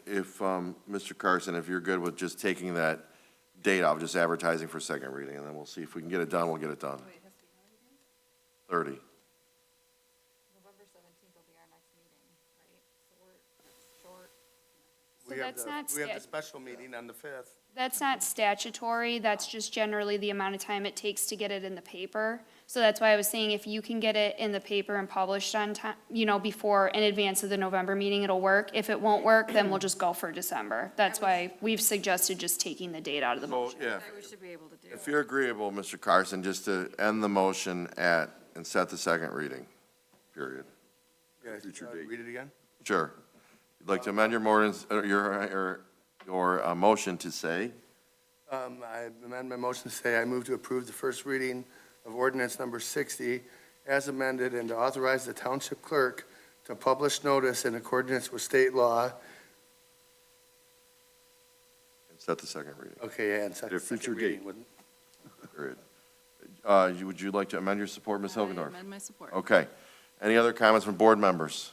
[SPEAKER 1] If, Mr. Carson, if you're good with just taking that date off, just advertising for second reading, and then we'll see if we can get it done, we'll get it done. 30.
[SPEAKER 2] November 17th will be our next meeting, right? So we're short.
[SPEAKER 9] So
[SPEAKER 10] We have
[SPEAKER 9] that's
[SPEAKER 10] the-
[SPEAKER 9] not
[SPEAKER 10] We have the
[SPEAKER 9] sta-
[SPEAKER 10] special meeting on the 5th.
[SPEAKER 9] That's not statutory, that's just generally the amount of time it takes to get it in the paper. So that's why I was saying if you can get it in the paper and published on time, before, in advance of the November meeting, it'll work. If it won't work, then we'll just go for December. That's why we've suggested just taking the date out of the
[SPEAKER 1] So,
[SPEAKER 9] motion.
[SPEAKER 1] yeah,
[SPEAKER 2] We should be able to do
[SPEAKER 1] if
[SPEAKER 2] it.
[SPEAKER 1] you're agreeable, Mr. Carson, just to end the motion and set the second reading, period.
[SPEAKER 10] Guys,
[SPEAKER 3] Future date.
[SPEAKER 10] read it again?
[SPEAKER 1] Sure. You'd like to amend your motion to say?
[SPEAKER 10] I amend my motion to say I move to approve the first reading of ordinance number 60 as amended and to authorize the township clerk to publish notice in accordance with state law.
[SPEAKER 1] And set the second reading,
[SPEAKER 10] Okay, yeah, and set
[SPEAKER 3] Their
[SPEAKER 10] the second
[SPEAKER 3] future
[SPEAKER 10] reading.
[SPEAKER 3] date.
[SPEAKER 10] wouldn't-
[SPEAKER 1] period. Would you like to amend your support, Ms.
[SPEAKER 7] I
[SPEAKER 1] Hilgendorf?
[SPEAKER 7] amend my support.
[SPEAKER 1] Okay. Any other comments from board members?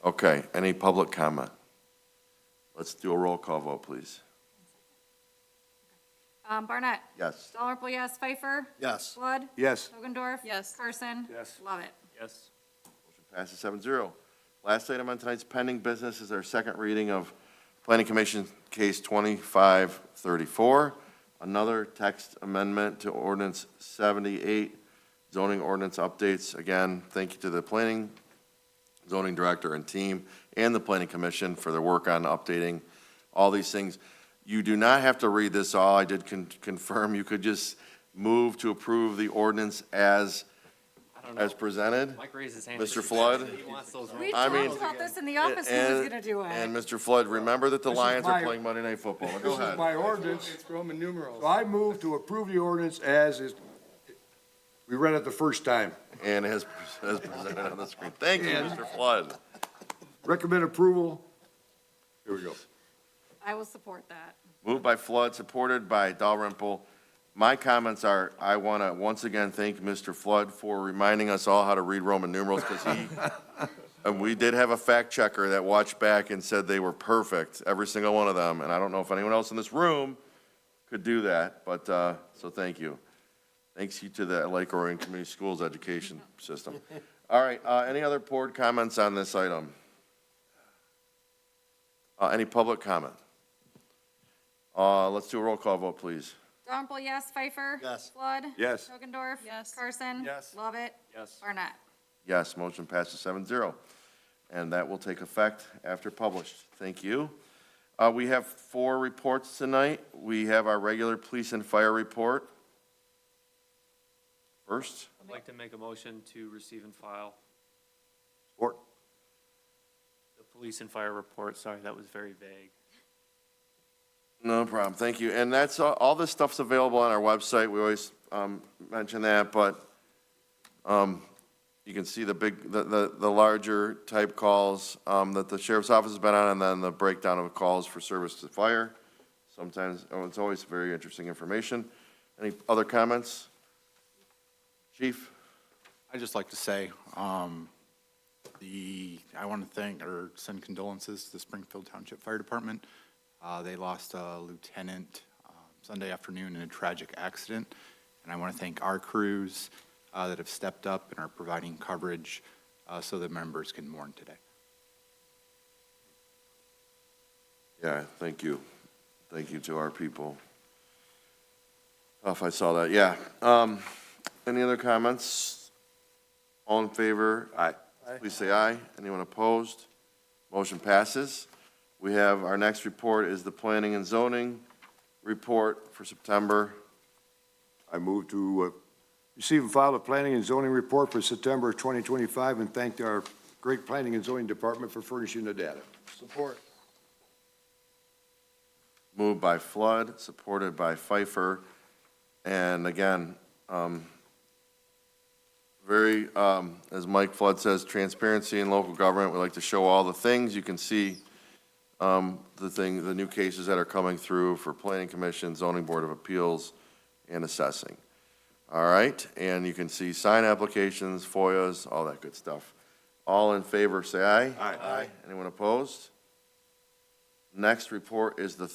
[SPEAKER 1] Okay, any public comment? Let's do a roll call vote, please.
[SPEAKER 2] Barnett.
[SPEAKER 1] Yes.
[SPEAKER 2] Dalrymple, yes. Pfeiffer.
[SPEAKER 8] Yes.
[SPEAKER 2] Flood.
[SPEAKER 3] Yes.
[SPEAKER 2] Hogendorf.
[SPEAKER 7] Yes.
[SPEAKER 2] Carson.
[SPEAKER 10] Yes.
[SPEAKER 2] Lovett.
[SPEAKER 4] Yes.
[SPEAKER 1] Motion passes 7-0. Last item on tonight's pending business is our second reading of Planning Commission Case 2534, another text amendment to Ordinance 78, zoning ordinance updates. Again, thank you to the Planning Zoning Director and team and the Planning Commission for their work on updating all these things. You do not have to read this all. I did confirm you could just move to approve the ordinance as
[SPEAKER 4] I don't know.
[SPEAKER 1] presented.
[SPEAKER 4] Mike raised his hand.
[SPEAKER 1] Mr. Flood?
[SPEAKER 4] He wants those.
[SPEAKER 2] We
[SPEAKER 1] I mean-
[SPEAKER 2] talked about this in the office, who was gonna do
[SPEAKER 1] And
[SPEAKER 2] it?
[SPEAKER 1] Mr. Flood, remember that the
[SPEAKER 3] This is
[SPEAKER 1] Lions are
[SPEAKER 3] my-
[SPEAKER 1] playing Monday Night Football. Go
[SPEAKER 3] This is
[SPEAKER 1] ahead.
[SPEAKER 3] my ordinance.
[SPEAKER 10] It's Roman numerals.
[SPEAKER 3] So I move to approve the ordinance as is, we read it the first time.
[SPEAKER 1] And as presented on the screen. Thank you, Mr. Flood.
[SPEAKER 3] Recommend approval. Here we go.
[SPEAKER 2] I will support that.
[SPEAKER 1] Moved by Flood, supported by Dalrymple. My comments are, I want to once again thank Mr. Flood for reminding us all how to read Roman numerals, because and we did have a fact checker that watched back and said they were perfect, every single one of them, and I don't know if anyone else in this room could do that, but, so thank you. Thanks you to the Lake Orion Community Schools education system. All right, any other board comments on this item? Any public comment? Let's do a roll call vote, please.
[SPEAKER 2] Dalrymple, yes. Pfeiffer.
[SPEAKER 8] Yes.
[SPEAKER 2] Flood.
[SPEAKER 3] Yes.
[SPEAKER 2] Hogendorf.
[SPEAKER 7] Yes.
[SPEAKER 2] Carson.
[SPEAKER 10] Yes.
[SPEAKER 2] Lovett.
[SPEAKER 4] Yes.
[SPEAKER 2] Barnett.
[SPEAKER 1] Yes, motion passes 7-0, and that will take effect after published. Thank you. We have 4 reports tonight. We have our regular police and fire report. First,
[SPEAKER 4] I'd like to make a motion to receive and file
[SPEAKER 3] Support.
[SPEAKER 4] the police and fire report. Sorry, that was very vague.
[SPEAKER 1] no problem, thank you. And that's, all this stuff's available on our website. We always mention that, but you can see the larger type calls that the sheriff's office has been on, and then the breakdown of calls for service to fire. Sometimes, it's always very interesting information. Any other comments? Chief?
[SPEAKER 12] I'd just like to say, I want to thank or send condolences to the Springfield Township Fire Department. They lost a lieutenant Sunday afternoon in a tragic accident, and I want to thank our crews that have stepped up and are providing coverage so that members can mourn today.
[SPEAKER 1] Yeah, thank you. Thank you to our people. Oh, if I saw that, yeah. Any other comments? All in favor?
[SPEAKER 3] Aye.
[SPEAKER 1] Please say aye. Anyone opposed? Motion passes. We have, our next report is the Planning and Zoning Report for September.
[SPEAKER 3] I move to receive and file the planning and zoning report for September 2025 and thank our great planning and zoning department for furnishing the data.
[SPEAKER 8] Support.
[SPEAKER 1] Moved by Flood, supported by Pfeiffer. And again, very, as Mike Flood says, transparency in local government. We like to show all the things. You can see the new cases that are coming through for Planning Commission, Zoning Board of Appeals, and assessing. All right, and you can see sign applications, FOIAs, all that good stuff. All in favor, say aye.
[SPEAKER 3] Aye.
[SPEAKER 1] Anyone opposed? Next report is the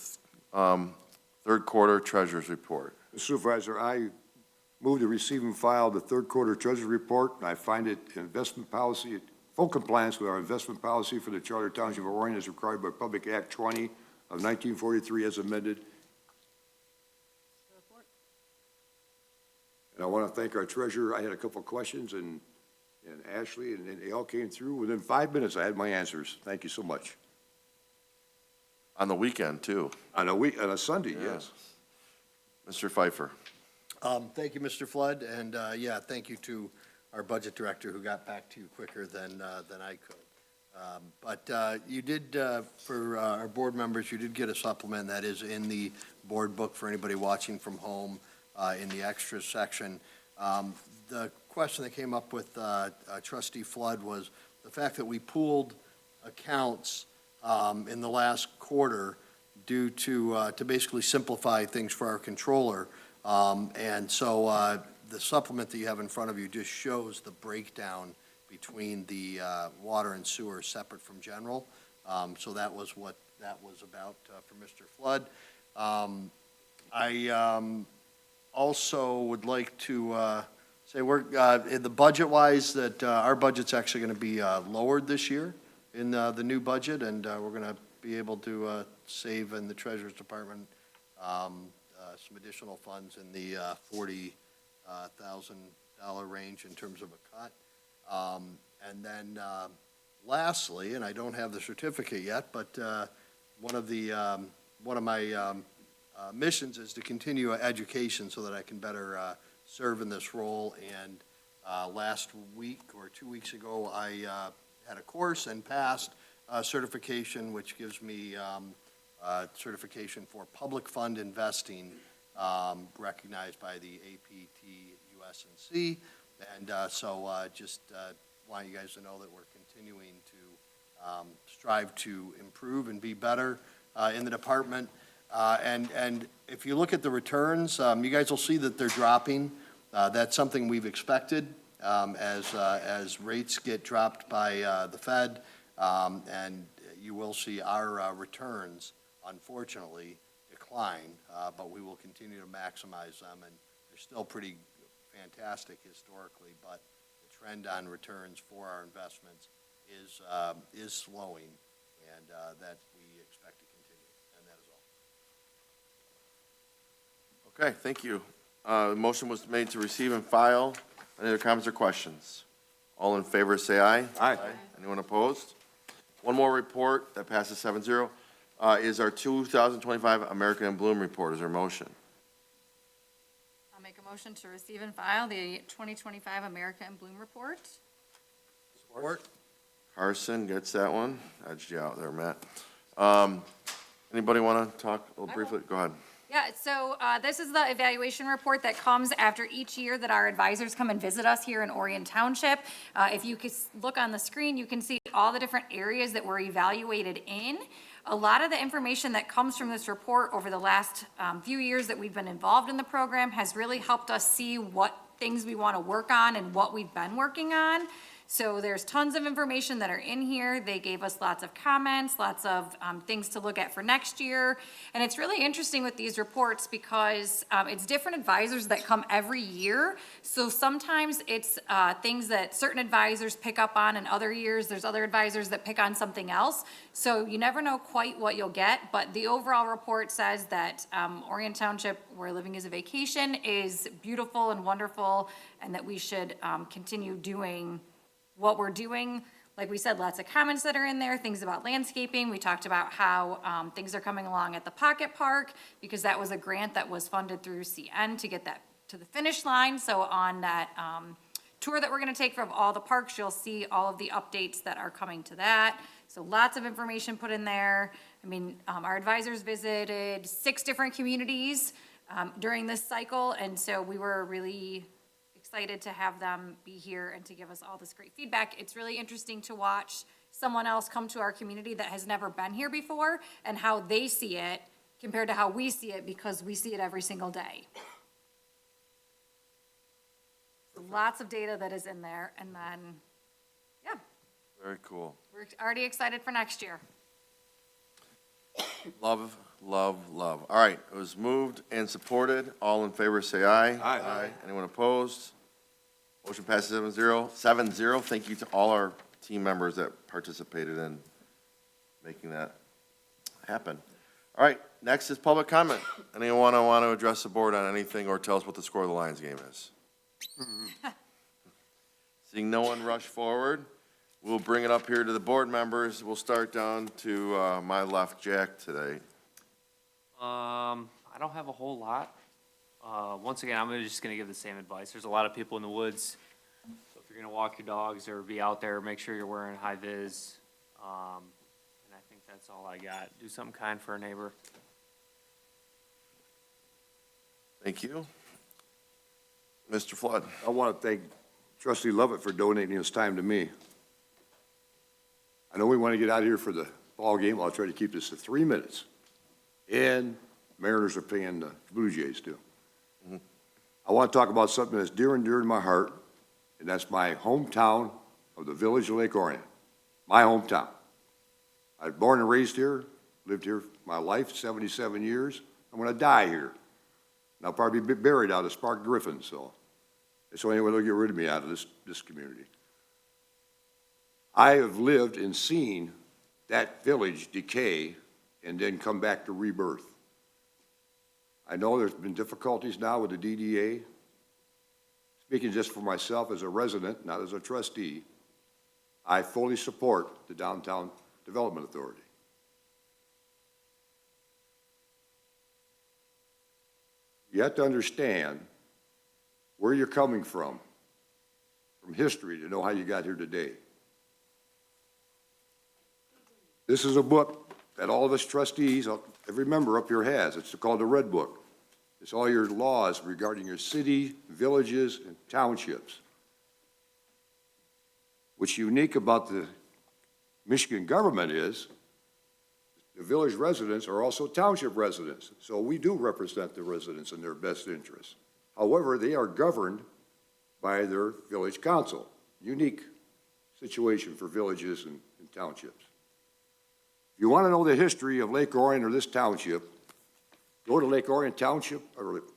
[SPEAKER 1] third quarter treasurer's report.
[SPEAKER 3] Mr. Supervisor, I move to receive and file the third quarter treasury report. I find it investment policy, full compliance with our investment policy for the Charter Township of Orion as required by Public Act 20 of 1943 as amended. And I want to thank our treasurer. I had a couple of questions, and Ashley, and they all came through. Within 5 minutes, I had my answers. Thank you so much.
[SPEAKER 1] On the weekend, too.
[SPEAKER 3] On a Sunday, yes.
[SPEAKER 1] Mr. Pfeiffer.
[SPEAKER 8] Thank you, Mr. Flood, and, yeah, thank you to our budget director who got back to you quicker than I could. But you did, for our board members, you did get a supplement that is in the board book for anybody watching from home. in the extras section. The question that came up with trustee Flood was the fact that we pooled accounts in the last quarter due to basically simplify things for our controller. And so the supplement that you have in front of you just shows the breakdown between the water and sewer separate from general. So that was what that was about for Mr. Flood. I also would like to say we're, in the budget-wise, that our budget's actually going to be lowered this year in the new budget, and we're going to be able to save in the Treasurer's Department some additional funds in the $40,000 range in terms of a cut. And then lastly, and I don't have the certificate yet, but one of my missions is to continue education so that I can better serve in this role. And last week or 2 weeks ago, I had a course and passed certification, which gives me certification for public fund investing, recognized by the APT-USNC. And so just want you guys to know that we're continuing to strive to improve and be better in the department. And if you look at the returns, you guys will see that they're dropping. That's something we've expected as rates get dropped by the Fed. And you will see our returns, unfortunately, decline, but we will continue to maximize them. And they're still pretty fantastic historically, but the trend on returns for our investments is slowing, and that we expect to continue, and that is all.
[SPEAKER 1] Okay, thank you. The motion was made to receive and file. Any other comments or questions? All in favor, say aye.
[SPEAKER 3] Aye.
[SPEAKER 1] Anyone opposed? One more report that passes 7-0 is our 2025 American in Bloom report. Is there a motion?
[SPEAKER 2] I'll make a motion to receive and file the 2025 America in Bloom report.
[SPEAKER 8] Support.
[SPEAKER 1] Carson gets that one. Edged you out there, Matt. Anybody want to talk a little briefly? Go ahead.
[SPEAKER 2] Yeah, so this is the evaluation report that comes after each year that our advisors come and visit us here in Orion Township. If you could look on the screen, you can see all the different areas that we're evaluated in. A lot of the information that comes from this report over the last few years that we've been involved in the program has really helped us see what things we want to work on and what we've been working on. So there's tons of information that are in here. They gave us lots of comments, lots of things to look at for next year. And it's really interesting with these reports because it's different advisors that come every year. So sometimes it's things that certain advisors pick up on, and other years there's other advisors that pick on something else. So you never know quite what you'll get, but the overall report says that Orion Township, where living is a vacation, is beautiful and wonderful, and that we should continue doing what we're doing. Like we said, lots of comments that are in there, things about landscaping. We talked about how things are coming along at the Pocket Park, because that was a grant that was funded through CN to get that to the finish line. So on that tour that we're gonna take from all the parks, you'll see all of the updates that are coming to that. So lots of information put in there. I mean, our advisors visited 6 different communities during this cycle, and so we were really excited to have them be here and to give us all this great feedback. It's really interesting to watch someone else come to our community that has never been here before and how they see it compared to how we see it, because we see it every single day. Lots of data that is in there, and then, yeah,
[SPEAKER 1] Very cool.
[SPEAKER 2] we're already excited for next year.
[SPEAKER 1] Love, love, love. All right, it was moved and supported. All in favor, say aye.
[SPEAKER 3] Aye.
[SPEAKER 1] Anyone opposed? Motion passes 7-0. Thank you to all our team members that participated in making that happen. All right, next is public comment. Anyone want to address the board on anything or tell us what the score of the Lions game is? Seeing no one rush forward, we'll bring it up here to the board members. We'll start down to my left, Jack, today.
[SPEAKER 4] I don't have a whole lot. Once again, I'm just gonna give the same advice. There's a lot of people in the woods. So if you're gonna walk your dogs or be out there, make sure you're wearing high vis. And I think that's all I got. Do something kind for a neighbor.
[SPEAKER 1] Thank you. Mr. Flood.
[SPEAKER 3] I want to thank trustee Lovett for donating his time to me. I know we want to get out of here for the ball game. I'll try to keep this to 3 minutes. And Mariners are paying the Blue Jays too. I want to talk about something that's dear and dear to my heart, and that's my hometown of the village of Lake Orion. My hometown. I was born and raised here, lived here my life, 77 years. I'm going to die here. And I'll probably be buried out of Spark Griffin, so it's the only way they'll get rid of me out of this community. I have lived and seen that village decay and then come back to rebirth. I know there's been difficulties now with the DDA. Speaking just for myself as a resident, not as a trustee, I fully support the Downtown Development Authority. You have to understand where you're coming from history, to know how you got here today. This is a book that all of us trustees, every member up here has. It's called the Red Book. It's all your laws regarding your city, villages, and townships. What's unique about the Michigan government is the village residents are also township residents, so we do represent the residents in their best interests. However, they are governed by their village council. Unique situation for villages and townships. If you want to know the history of Lake Orion or this township, go to Lake Orion Township,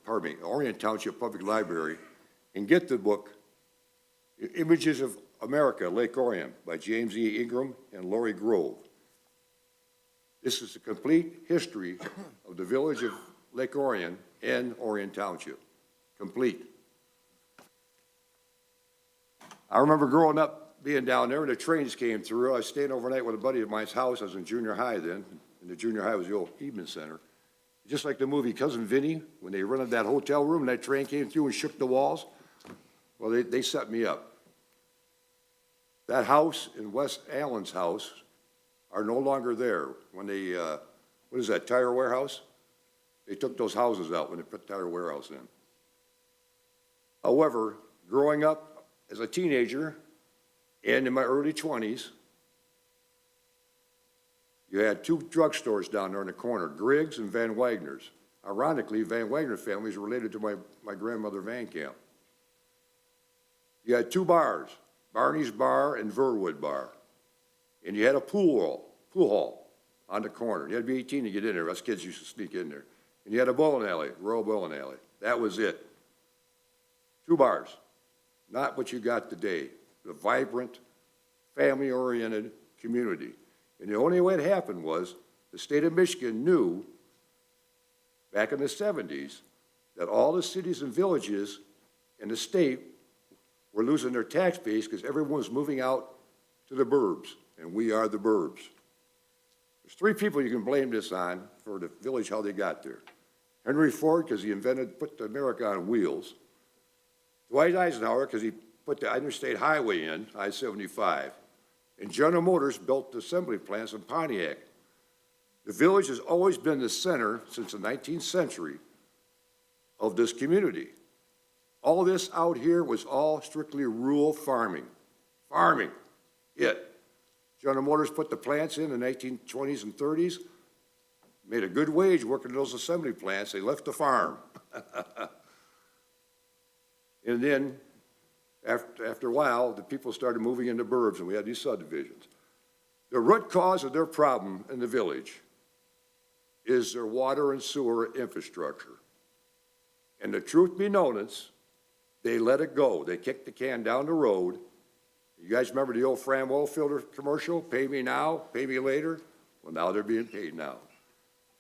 [SPEAKER 3] Orion Township Public Library, and get the book, Images of America, Lake Orion, by James E. Ingram and Lori Grove. This is a complete history of the village of Lake Orion and Orion Township. Complete. I remember growing up, being down there, and the trains came through. I was staying overnight with a buddy of mine's house. I was in junior high then, and the junior high was the old Evening Center. Just like the movie Cousin Vinny, when they rented that hotel room and that train came through and shook the walls. Well, they set me up. That house and Wes Allen's house are no longer there. When they, what is that, tire warehouse? They took those houses out when they put tire warehouse in. However, growing up as a teenager and in my early 20s, you had two drugstores down there in the corner, Griggs and Van Wagner's. Ironically, Van Wagner family is related to my grandmother Van Camp. You had two bars, Barney's Bar and Verwood Bar. And you had a pool hall on the corner. You had to be 18 to get in there. Us kids used to sneak in there. And you had a bowling alley, Royal Bowling Alley. That was it. Two bars. Not what you got today. The vibrant, family-oriented community. And the only way it happened was the state of Michigan knew back in the 70s that all the cities and villages in the state were losing their tax base because everyone was moving out to the burbs, and we are the burbs. There's three people you can blame this on for the village, how they got there. Henry Ford, because he put America on wheels. Dwight Eisenhower, because he put the interstate highway in, I-75. And General Motors built the assembly plants in Pontiac. The village has always been the center, since the 19th century, of this community. All this out here was all strictly rural farming. Farming, it. General Motors put the plants in the 1920s and 30s, made a good wage working in those assembly plants. They left the farm. And then, after a while, the people started moving into burbs, and we had these subdivisions. The root cause of their problem in the village is their water and sewer infrastructure. And the truth be known, they let it go. They kicked the can down the road. You guys remember the old Fram oil filter commercial? Pay me now, pay me later. Well, now they're being paid now.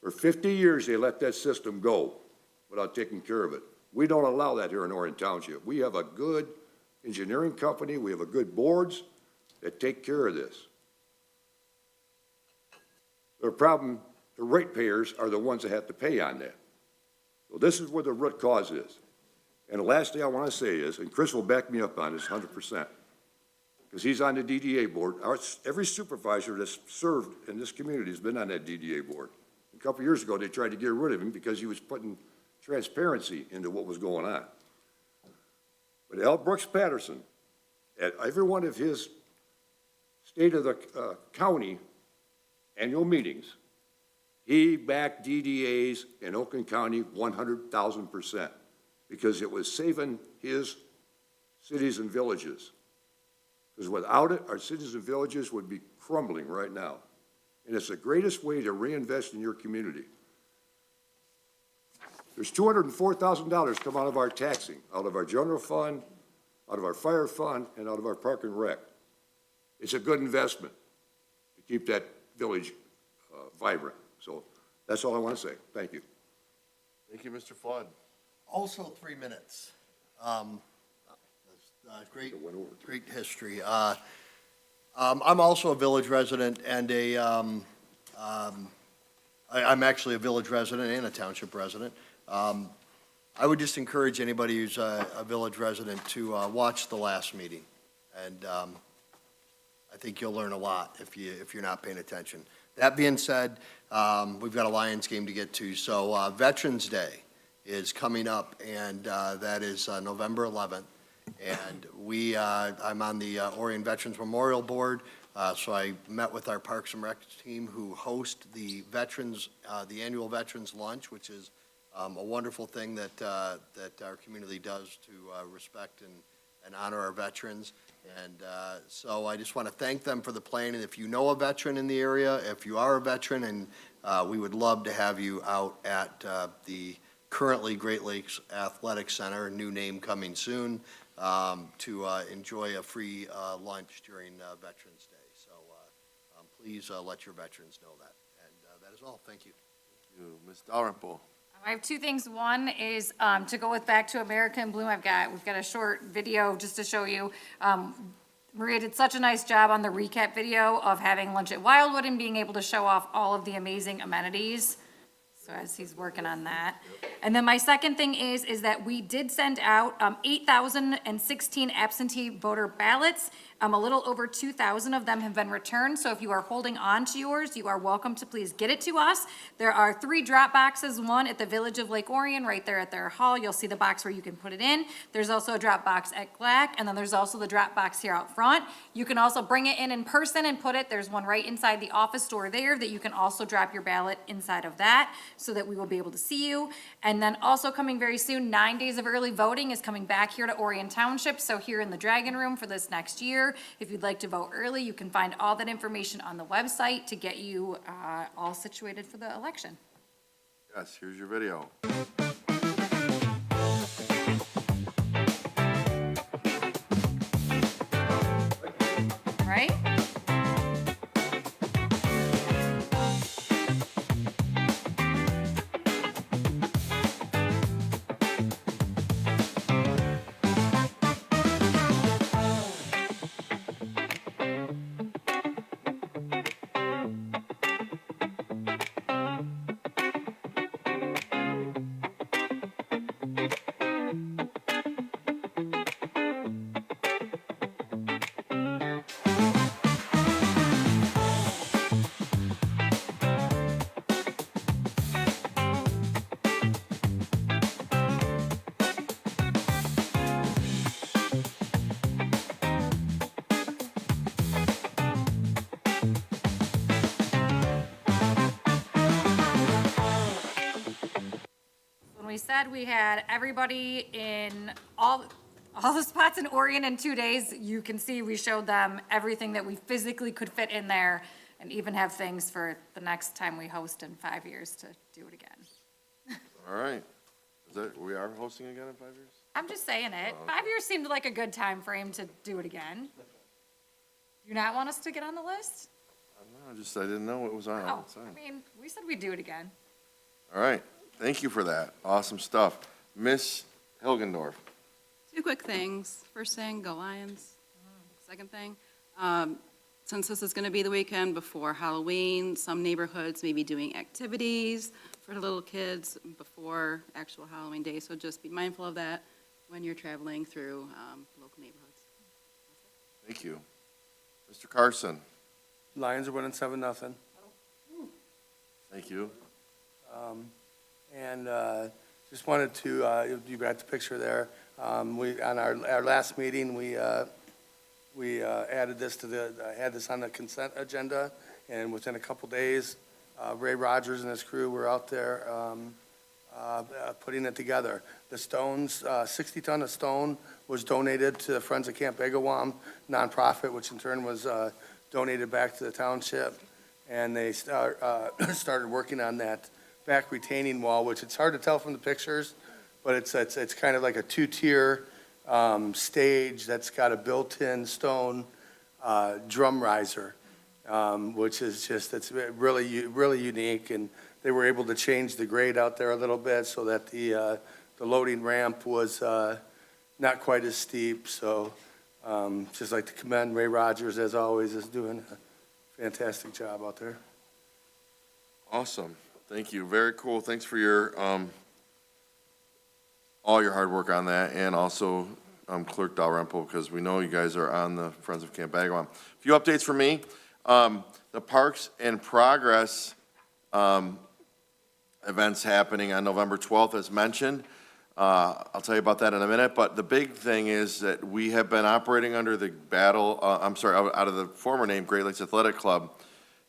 [SPEAKER 3] For 50 years, they let that system go without taking care of it. We don't allow that here in Orion Township. We have a good engineering company. We have a good boards that take care of this. The problem, the ratepayers are the ones that have to pay on that. So this is where the root cause is. And the last thing I want to say is, and Chris will back me up on this 100%, because he's on the DDA board. Every supervisor that's served in this community has been on that DDA board. A couple years ago, they tried to get rid of him because he was putting transparency into what was going on. But Al Brooks Patterson, at every one of his state of the county annual meetings, he backed DDAs in Oakland County 100,000%, because it was saving his cities and villages. Because without it, our cities and villages would be crumbling right now. And it's the greatest way to reinvest in your community. There's $204,000 come out of our taxing, out of our general fund, out of our fire fund, and out of our park and rec. It's a good investment to keep that village vibrant. So that's all I want to say. Thank you.
[SPEAKER 1] Thank you, Mr. Flood.
[SPEAKER 8] Also 3 minutes. Great, great history. I'm also a village resident and I'm actually a village resident and a township resident. I would just encourage anybody who's a village resident to watch the last meeting. And I think you'll learn a lot if you're not paying attention. That being said, we've got a Lions game to get to. So Veterans Day is coming up, and that is November 11th. And I'm on the Orion Veterans Memorial Board, so I met with our Parks and Rec team who host the annual Veterans Lunch, which is a wonderful thing that our community does to respect and honor our veterans. And so I just want to thank them for the planning. If you know a veteran in the area, if you are a veteran, and we would love to have you out at the currently Great Lakes Athletic Center, new name coming soon, to enjoy a free lunch during Veterans Day. So please let your veterans know that. And that is all. Thank you.
[SPEAKER 1] Thank you. Ms. Dalrymple.
[SPEAKER 2] I have two things. One is to go with Back to America in Bloom. We've got a short video just to show you. Maria did such a nice job on the recap video of having lunch at Wildwood and being able to show off all of the amazing amenities. So as he's working on that. And then my second thing is that we did send out 8,016 absentee voter ballots. A little over 2,000 of them have been returned. So if you are holding on to yours, you are welcome to please get it to us. There are 3 drop boxes, one at the Village of Lake Orion, right there at their hall. You'll see the box where you can put it in. There's also a drop box at GLAC, and then there's also the drop box here out front. You can also bring it in person and put it. There's one right inside the office door there that you can also drop your ballot inside of that so that we will be able to see you. And then also coming very soon, 9 days of early voting is coming back here to Orion Township. So here in the Dragon Room for this next year, if you'd like to vote early, you can find all that information on the website to get you all situated for the election.
[SPEAKER 1] Yes, here's your video.
[SPEAKER 2] Right? We said we had everybody in all the spots in Orion in 2 days. You can see we showed them everything that we physically could fit in there and even have things for the next time we host in 5 years to do it again.
[SPEAKER 1] All right. We are hosting again in 5 years?
[SPEAKER 2] I'm just saying it. 5 years seemed like a good time frame to do it again. Do you not want us to get on the list?
[SPEAKER 1] I didn't know it was on.
[SPEAKER 2] Oh,
[SPEAKER 1] It's on.
[SPEAKER 2] I mean, we said we'd do it again.
[SPEAKER 1] All right. Thank you for that. Awesome stuff. Miss Hilgendorf.
[SPEAKER 7] 2 quick things. First thing, go Lions. Second thing, since this is going to be the weekend before Halloween, some neighborhoods may be doing activities for the little kids before actual Halloween day, so just be mindful of that when you're traveling through local neighborhoods.
[SPEAKER 1] Thank you. Mr. Carson.
[SPEAKER 10] Lions are winning 7-0.
[SPEAKER 1] Thank you.
[SPEAKER 10] And just wanted to, you got the picture there. On our last meeting, we added this had this on the consent agenda, and within a couple days, Ray Rogers and his crew were out there, putting it together. The stones, 60 ton of stone was donated to the Friends of Camp Agawam nonprofit, which in turn was, donated back to the township. And they started working on that back retaining wall, which it's hard to tell from the pictures, but it's kind of like a two-tier stage that's got a built-in stone drum riser, which is just, it's really, really unique. And they were able to change the grade out there a little bit so that the loading ramp was not quite as steep. So just like to commend Ray Rogers, as always, is doing a fantastic job out there.
[SPEAKER 1] Awesome. Thank you. Very cool. Thanks for your, all your hard work on that, and also Clerk Dalrymple, because we know you guys are on the Friends of Camp Agawam. A few updates from me. The Parks in Progress events happening on November 12th, as mentioned. I'll tell you about that in a minute, but the big thing is that we have been operating under the out of the former name Great Lakes Athletic Club,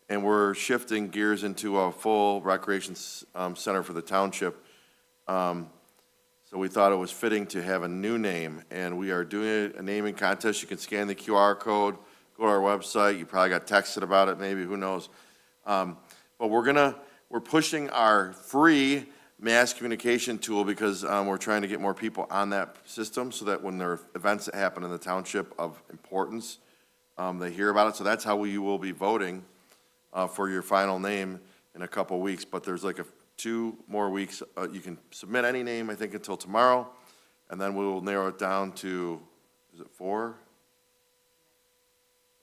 [SPEAKER 1] and we're shifting gears into a full recreation center for the township. So we thought it was fitting to have a new name, and we are doing a naming contest. You can scan the QR code, go to our website. You probably got texted about it, maybe, who knows. But we're pushing our free mass communication tool because we're trying to get more people on that system so that when there are events that happen in the township of importance, they hear about it. So that's how you will be voting for your final name in a couple weeks. But there's like 2 more weeks. You can submit any name, I think, until tomorrow, and then we'll narrow it down to, is it 4?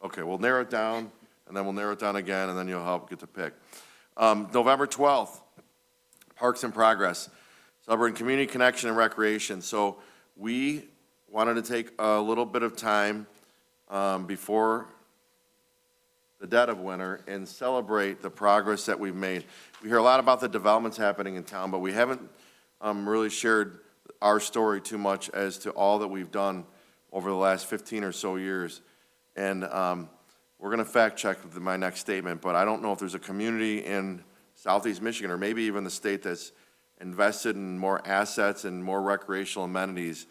[SPEAKER 1] Okay, we'll narrow it down, and then we'll narrow it down again, and then you'll help get to pick. November 12th, Parks in Progress, celebrating community connection and recreation. So we wanted to take a little bit of time before the dead of winter and celebrate the progress that we've made. We hear a lot about the developments happening in town, but we haven't really shared our story too much as to all that we've done over the last 15 or so years. And we're going to fact check with my next statement, but I don't know if there's a community in Southeast Michigan, or maybe even the state, that's invested in more assets and more recreational amenities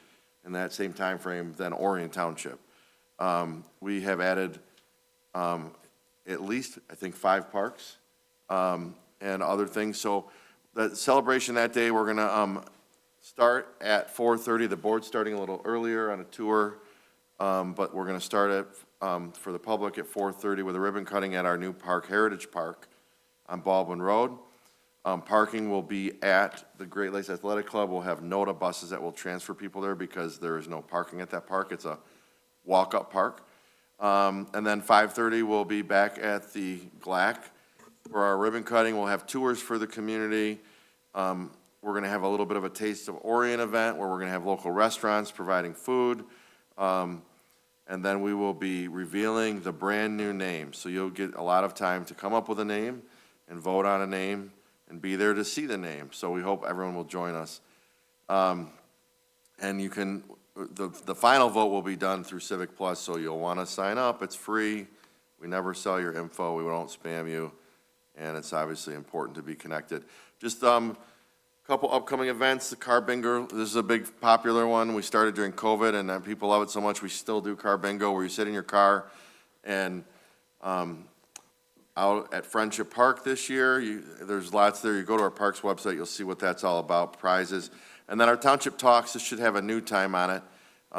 [SPEAKER 1] in that same time frame than Orion Township. We have added at least, I think, 5 parks and other things. So the celebration that day, we're going to start at 4:30. The board's starting a little earlier on a tour, but we're going to start it for the public at 4:30 with a ribbon cutting at our new park, Heritage Park, on Baldwin Road. Parking will be at the Great Lakes Athletic Club. We'll have NOTA buses that will transfer people there because there is no parking at that park. It's a walk-up park. And then 5:30, we'll be back at the GLAC for our ribbon cutting. We'll have tours for the community. We're going to have a little bit of a Taste of Orion event where we're going to have local restaurants providing food. And then we will be revealing the brand-new name. So you'll get a lot of time to come up with a name and vote on a name and be there to see the name. So we hope everyone will join us. And you can, the final vote will be done through Civic Plus, so you'll want to sign up. It's free. We never sell your info. We won't spam you. And it's obviously important to be connected. Just couple upcoming events. The car bingo, this is a big popular one. We started during COVID, and people love it so much we still do car bingo, where you sit in your car and out at Friendship Park this year. There's lots there. You go to our parks website, you'll see what that's all about, prizes. And then our Township Talks, this should have a new time on it.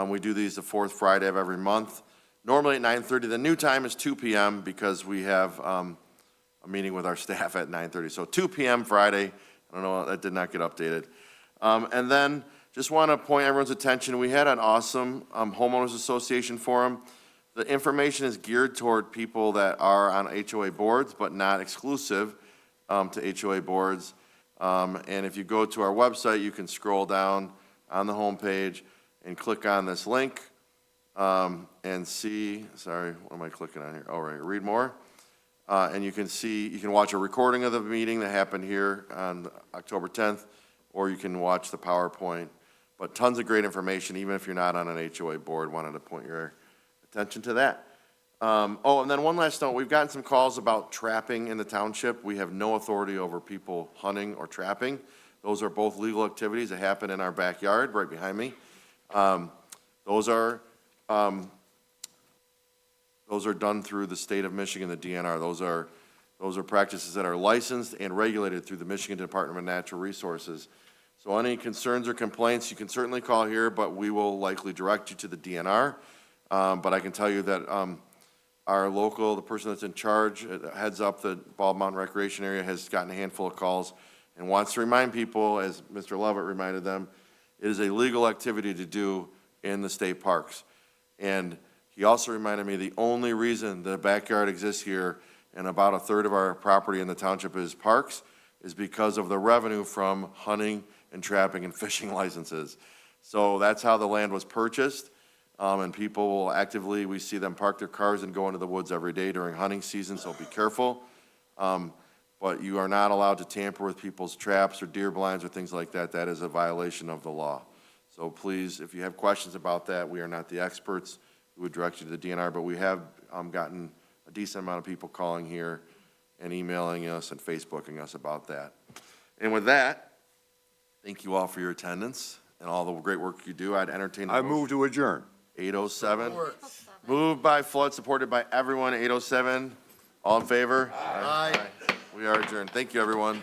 [SPEAKER 1] We do these the 4th Friday of every month. Normally at 9:30. The new time is 2 p.m. because we have a meeting with our staff at 9:30. So 2 p.m. Friday. I don't know, that did not get updated. And then just want to point everyone's attention, we had an awesome homeowners association forum. The information is geared toward people that are on HOA boards, but not exclusive to HOA boards. And if you go to our website, you can scroll down on the homepage and click on this link and see, sorry, what am I clicking on here? Oh, right, read more. And you can see, you can watch a recording of the meeting that happened here on October 10th, or you can watch the PowerPoint But tons of great information, even if you're not on an HOA board, wanted to point your attention to that. Oh, and then one last note, we've gotten some calls about trapping in the township. We have no authority over people hunting or trapping. Those are both legal activities that happen in our backyard, right behind me. Those are done through the state of Michigan, the DNR. Those are practices that are licensed and regulated through the Michigan Department of Natural Resources. So any concerns or complaints, you can certainly call here, but we will likely direct you to the DNR. But I can tell you that the person that's in charge, heads up the Bald Mountain Recreation Area, has gotten a handful of calls and wants to remind people, as Mr. Lovett reminded them, it is a legal activity to do in the state parks. And he also reminded me the only reason the backyard exists here and about a third of our property in the township is parks is because of the revenue from hunting and trapping and fishing licenses. So that's how the land was purchased. And people will actively, we see them park their cars and go into the woods every day during hunting season, so be careful. But you are not allowed to tamper with people's traps or deer blinds or things like that. That is a violation of the law. So please, if you have questions about that, we are not the experts. We would direct you to the DNR, but we have gotten a decent amount of people calling here and emailing us and Facebooking us about that. And with that, thank you all for your attendance and all the great work you do. I'd entertain.
[SPEAKER 3] I move to adjourn.
[SPEAKER 1] 8:07. Moved by Flood, supported by everyone. 8:07. All in favor?
[SPEAKER 8] Aye.
[SPEAKER 1] We are adjourned. Thank you, everyone.